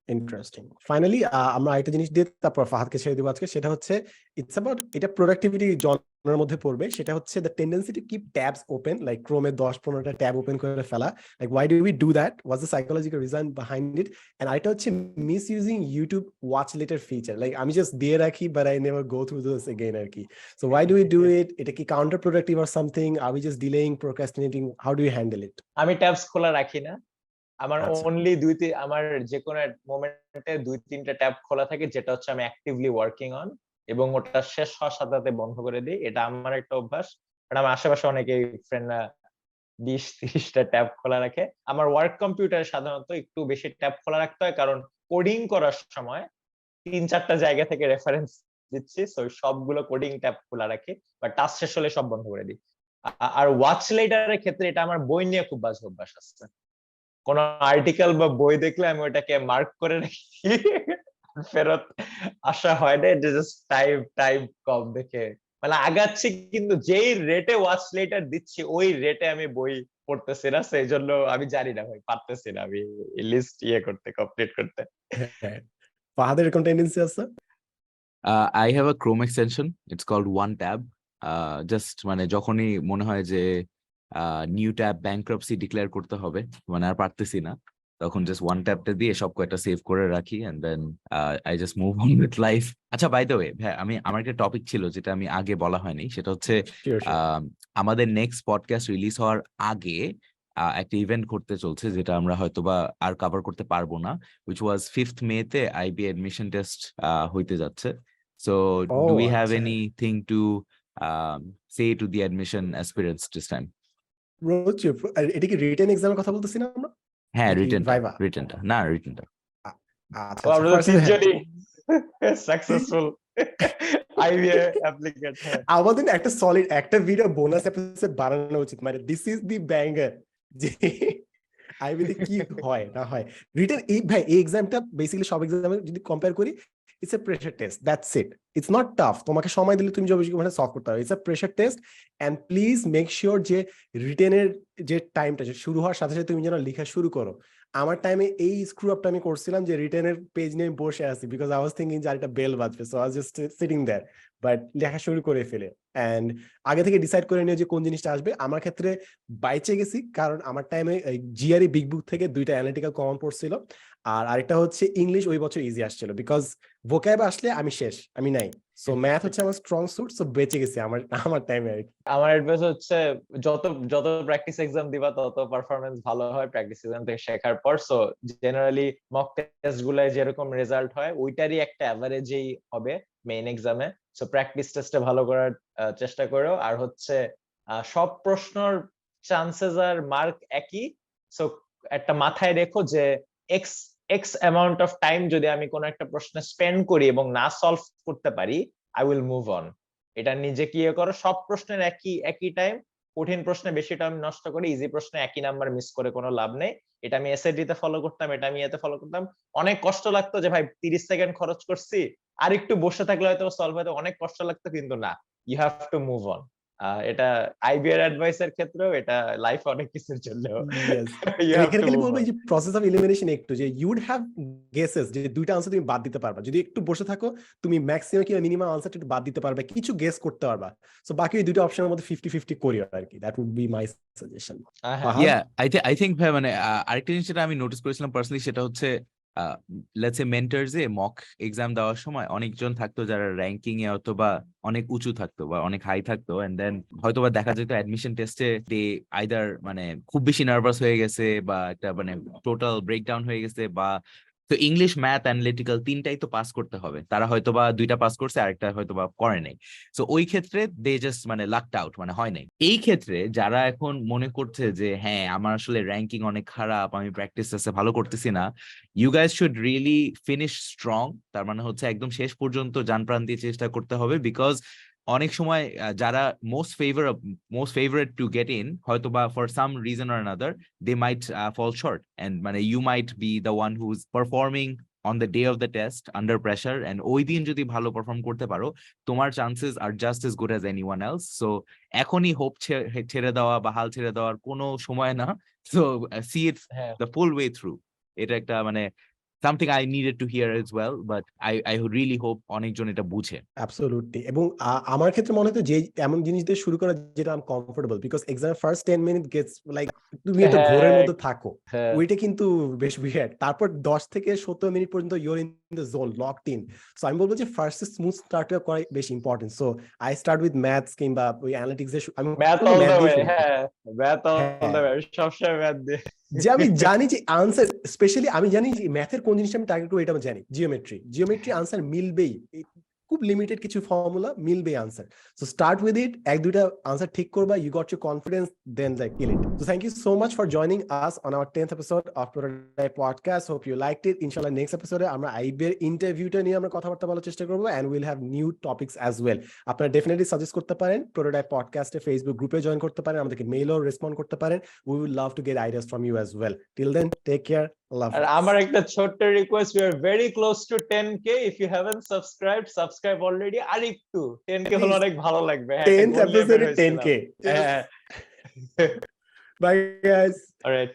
ইন্টারেস্টিং। ফাইনালি আমরা আরেকটা জিনিস দিয়ে তারপর ফাহাদকে ছেড়ে দেবো আজকে, সেটা হচ্ছে ইটস অ্যাবাউট, এটা প্রোডাক্টিভিটি জনরার মধ্যে পড়বে, সেটা হচ্ছে the tendency to keep tabs open, like ক্রোমে 10-15টা ট্যাব ওপেন করে ফেলা, like why do we do that, what's the psychological reason behind it. And আরেকটা হচ্ছে misusing YouTube watch later feature, like আমি জাস্ট দিয়ে রাখি but I never go through this again আর কি। So why do we do it? এটা কি counter productive or something? Are we just delaying, procrastinating? How do you handle it? আমি tabs খোলা রাখি না। আমার আচ্ছা। অনলি আমার যে কোনো মোমেন্টে 2-3টা ট্যাব খোলা থাকে, যেটা হচ্ছে আমি অ্যাক্টিভলি ওয়ার্কিং অন, এবং ওটা শেষ হওয়ার সাথে সাথে বন্ধ করে দিই। এটা আমার একটা অভ্যাস। আর আমার আশেপাশে অনেকে ফ্রেন্ডরা 20-30টা ট্যাব খোলা রাখে। আমার ওয়ার্ক কম্পিউটারে সাধারণত একটু বেশি ট্যাব খোলা রাখতে হয়, কারণ কোডিং করার সময় 3-4টা জায়গা থেকে রেফারেন্স দিচ্ছি, সো সবগুলো কোডিং ট্যাব খোলা রাখি, বা টাস্ক শেষ হলে সব বন্ধ করে দিই। আর ওয়াচ লেটারের ক্ষেত্রে এটা আমার বই নিয়ে খুব বাজে অভ্যাস আছে। কোন আর্টিকেল বা বই দেখলে আমি ওটাকে মার্ক করে রাখি, ফেরত আসা হয় না, জাস্ট টাইপ কম দেখে মানে আগাচ্ছি, কিন্তু যেই রেটে ওয়াচ লেটার দিচ্ছি ওই রেটে আমি বই পড়তেছি না, সেই জন্য আমি জানি না ভাই, পারতেছি না আমি লিস্ট কমপ্লিট করতে। ফাহাদের এরকম টেন্ডেন্সি আছে? I have a Chrome extension. It's called One Tab. Just মানে যখনই মনে হয় যে নিউ ট্যাব ব্যাংক্রাপসি ডিক্লেয়ার করতে হবে, মানে আর পারতেছি না, তখন জাস্ট ওয়ান ট্যাবটা দিয়ে সব কয়টা সেভ করে রাখি, and then I just move on with life. আচ্ছা, বাই দ্য ওয়ে ভাই, আমার একটা টপিক ছিল যেটা আমি আগে বলা হয়নি, সেটা হচ্ছে আমাদের নেক্সট পডকাস্ট রিলিজ হওয়ার আগে একটা ইভেন্ট করতে চলছে, যেটা আমরা হয়তোবা আর কভার করতে পারবো না, which was 5th May-তে IB admission test হইতে যাচ্ছে। So do we have anything to say to the admission aspirants this time? এটা কি রিটেন এক্সামের কথা বলতেছি না আমরা? হ্যাঁ, নাকি রিটেনটা ভাইভা? রিটেনটা। আচ্ছা, আমরা first তিনজনই সাকসেসফুল আইবিএ অ্যাপ্লিকেন্ট। আমাদের একটা সলিড একটা ভিডিও বোনাস এপিসোড বানানো উচিত, মানে দিস ইজ দি ব্যাঙ্গার, যে আইবিতে কি হয় না হয়। রিটেন এই ভাই, এই এক্সামটা বেসিক্যালি সব এক্সামে যদি কম্পেয়ার করি, it's a pressure test, that's it. It's not tough, তোমাকে সময় দিলে তুমি মানে সলভ করতে পারো। It's a pressure test, and please make sure যে রিটেনের যে টাইমটা শুরু হওয়ার সাথে সাথে তুমি যেন লেখা শুরু করো। আমার টাইমে এই স্ক্রু আপটা আমি করছিলাম যে রিটেনের পেজ নিয়ে আমি বসে আছি, বিকজ আই ওয়াজ থিংকিং যে আরেকটা বেল বাজবে, so I was just sitting there, but লেখা শুরু করে ফেলে। এন্ড আগে থেকে ডিসাইড করে নিয়ে যে কোন জিনিসটা আসবে। আমার ক্ষেত্রে বাইচে গেছি, কারণ আমার টাইমে জিআরই বিগ বুক থেকে 2টা অ্যানালিটিক্যাল কমন পড়ছিল, আর আরেকটা হচ্ছে ইংলিশ ওই বছর ইজি আসছিল, বিকজ ভোক্যাব আসলে আমি শেষ, আমি নাই। সো ম্যাথ হচ্ছে আমার স্ট্রং সুট, সো বেঁচে গেছি আমার টাইমে আর কি। আমার অ্যাডভাইস হচ্ছে যত প্র্যাকটিস এক্সাম দিবা তত পারফরম্যান্স ভালো হয় প্র্যাকটিস এক্সাম থেকে শেখার পর। সো জেনারেলি মক টেস্ট গুলায় যেরকম রেজাল্ট হয় ওইটারই একটা অ্যাভারেজেই হবে মেইন এক্সামে। সো প্র্যাকটিস টেস্টে ভালো করার চেষ্টা করো। আর হচ্ছে সব প্রশ্নর চান্সেস আর মার্ক একই। সো একটা মাথায় রেখো যে এক্স অ্যামাউন্ট অফ টাইম যদি আমি কোনো একটা প্রশ্ন স্পেন্ড করি এবং না সলভ করতে পারি, আই উইল মুভ অন। এটা নিজে কি করো, সব প্রশ্নের একই টাইম, কঠিন প্রশ্নে বেশি টাইম নষ্ট করে ইজি প্রশ্নে একই নাম্বার মিস করে কোনো লাভ নেই। এটা আমি এসএডি তে ফলো করতাম, এটা আমি এতে ফলো করতাম। অনেক কষ্ট লাগতো যে ভাই 30 সেকেন্ড খরচ করছি, আর একটু বসে থাকলে হয়তো সলভ হয়তো, অনেক কষ্ট লাগতো, কিন্তু না, you have to move on. এটা আইবিআর অ্যাডভাইসের ক্ষেত্রেও, এটা লাইফ অনেক কিছুর জন্য। এখানে খালি বলবো যে প্রসেস অফ এলিমিনেশন একটু, যে ইউড হ্যাভ গেসেস, যে 2টা আনসার তুমি বাদ দিতে পারবা, যদি একটু বসে থাকো তুমি ম্যাক্সিমাম কিংবা মিনিমাম আনসারটা একটু বাদ দিতে পারবে, কিছু গেস করতে পারবা। সো বাকি ওই 2টা অপশনের মধ্যে 50-50 করিও আর কি। That would be my suggestion. I think ভাই, মানে আরেকটা জিনিস যেটা আমি নোটিস করেছিলাম পার্সোনালি, সেটা হচ্ছে let's say mentors A mock exam দেওয়ার সময় অনেকজন থাকতো যারা র্যাঙ্কিং এ অথবা অনেক উঁচু থাকতো বা অনেক হাই থাকতো, এন্ড দেন হয়তোবা দেখা যেত অ্যাডমিশন টেস্টে দে আইদার মানে খুব বেশি নার্ভাস হয়ে গেছে, বা একটা মানে টোটাল ব্রেকডাউন হয়ে গেছে, বা তো ইংলিশ, ম্যাথ, অ্যানালিটিক্যাল 3টাই তো পাস করতে হবে, তারা হয়তোবা 2টা পাস করছে, আরেকটা হয়তোবা করে নাই। সো ওই ক্ষেত্রে দে জাস্ট মানে লাকড আউট, মানে হয় নাই। এই ক্ষেত্রে যারা এখন মনে করছে যে হ্যাঁ আমার আসলে র্যাঙ্কিং অনেক খারাপ, আমি প্র্যাকটিস ভালো করতেছি না, you guys should really finish strong. তার মানে হচ্ছে একদম শেষ পর্যন্ত জান প্রাণ দিয়ে চেষ্টা করতে হবে, বিকজ অনেক সময় যারা most favourite to get in, হয়তো বা for some reason or another they might fall short, and মানে you might be the one who is performing on the day of the test under pressure, and ওই দিন যদি ভালো perform করতে পারো, তোমার chances are just as good as anyone else. So এখনই hope ছেড়ে দেওয়া বা হাল ছেড়ে দেওয়ার কোনো সময় না। So see it the full way through. এটা একটা মানে something I needed to hear as well, but I really hope অনেকজন এটা বুঝে। অ্যাবসলিউটলি। এবং আমার ক্ষেত্রে মনে হয় যে এমন জিনিস দিয়ে শুরু করা যেটা আই এম কমফোর্টেবল, বিকজ এক্সামের ফার্স্ট 10 মিনিট গেটস লাইক তুমি একটা ঘোরের মধ্যে থাকো, ওইটা কিন্তু বেশ উইয়ার্ড। তারপর 10 থেকে 70 মিনিট পর্যন্ত your in the zone, locked in. So আমি বলবো যে ফার্স্ট স্মুথ স্টার্ট করা বেশ important. So I start with maths কিংবা ওই অ্যানালিটিক্স এর আমি ম্যাথ অল দ্য ওয়ে, হ্যাঁ ম্যাথ অল দ্য ওয়ে, সবসময় ম্যাথ দিয়ে। যে আমি জানি যে আনসার, স্পেশালি আমি জানি যে ম্যাথের কোন জিনিসটা আমি টার্গেট করব, এটা আমি জানি। জিওমেট্রি আনসার মিলবেই, খুব লিমিটেড কিছু ফর্মুলা মিলবে answer. So start with it, এক দুইটা আনসার ঠিক করবা, you got your confidence, then like kill it. So thank you so much for joining us on our 10th episode of Prototype podcast. Hope you liked it. ইনশাআল্লাহ next এপিসোডে আমরা আইবের ইন্টারভিউটা নিয়ে আমরা কথাবার্তা বলার চেষ্টা করবো, and will have new topics as well. আপনারা ডেফিনেটলি সাজেস্ট করতে পারেন, প্রোটোটাইপ পডকাস্টে ফেসবুক গ্রুপে জয়েন করতে পারেন, আমাদেরকে মেইলও রেসপন্ড করতে পারেন। We will love to get ideas from you as well. Till then, take care. আর আমার একটা ছোট্ট request, we are very close to 10K, if you haven't subscribe already. আর একটু 10K হলো অনেক ভালো লাগবে। 10th episode 10K. Bye guys. All right.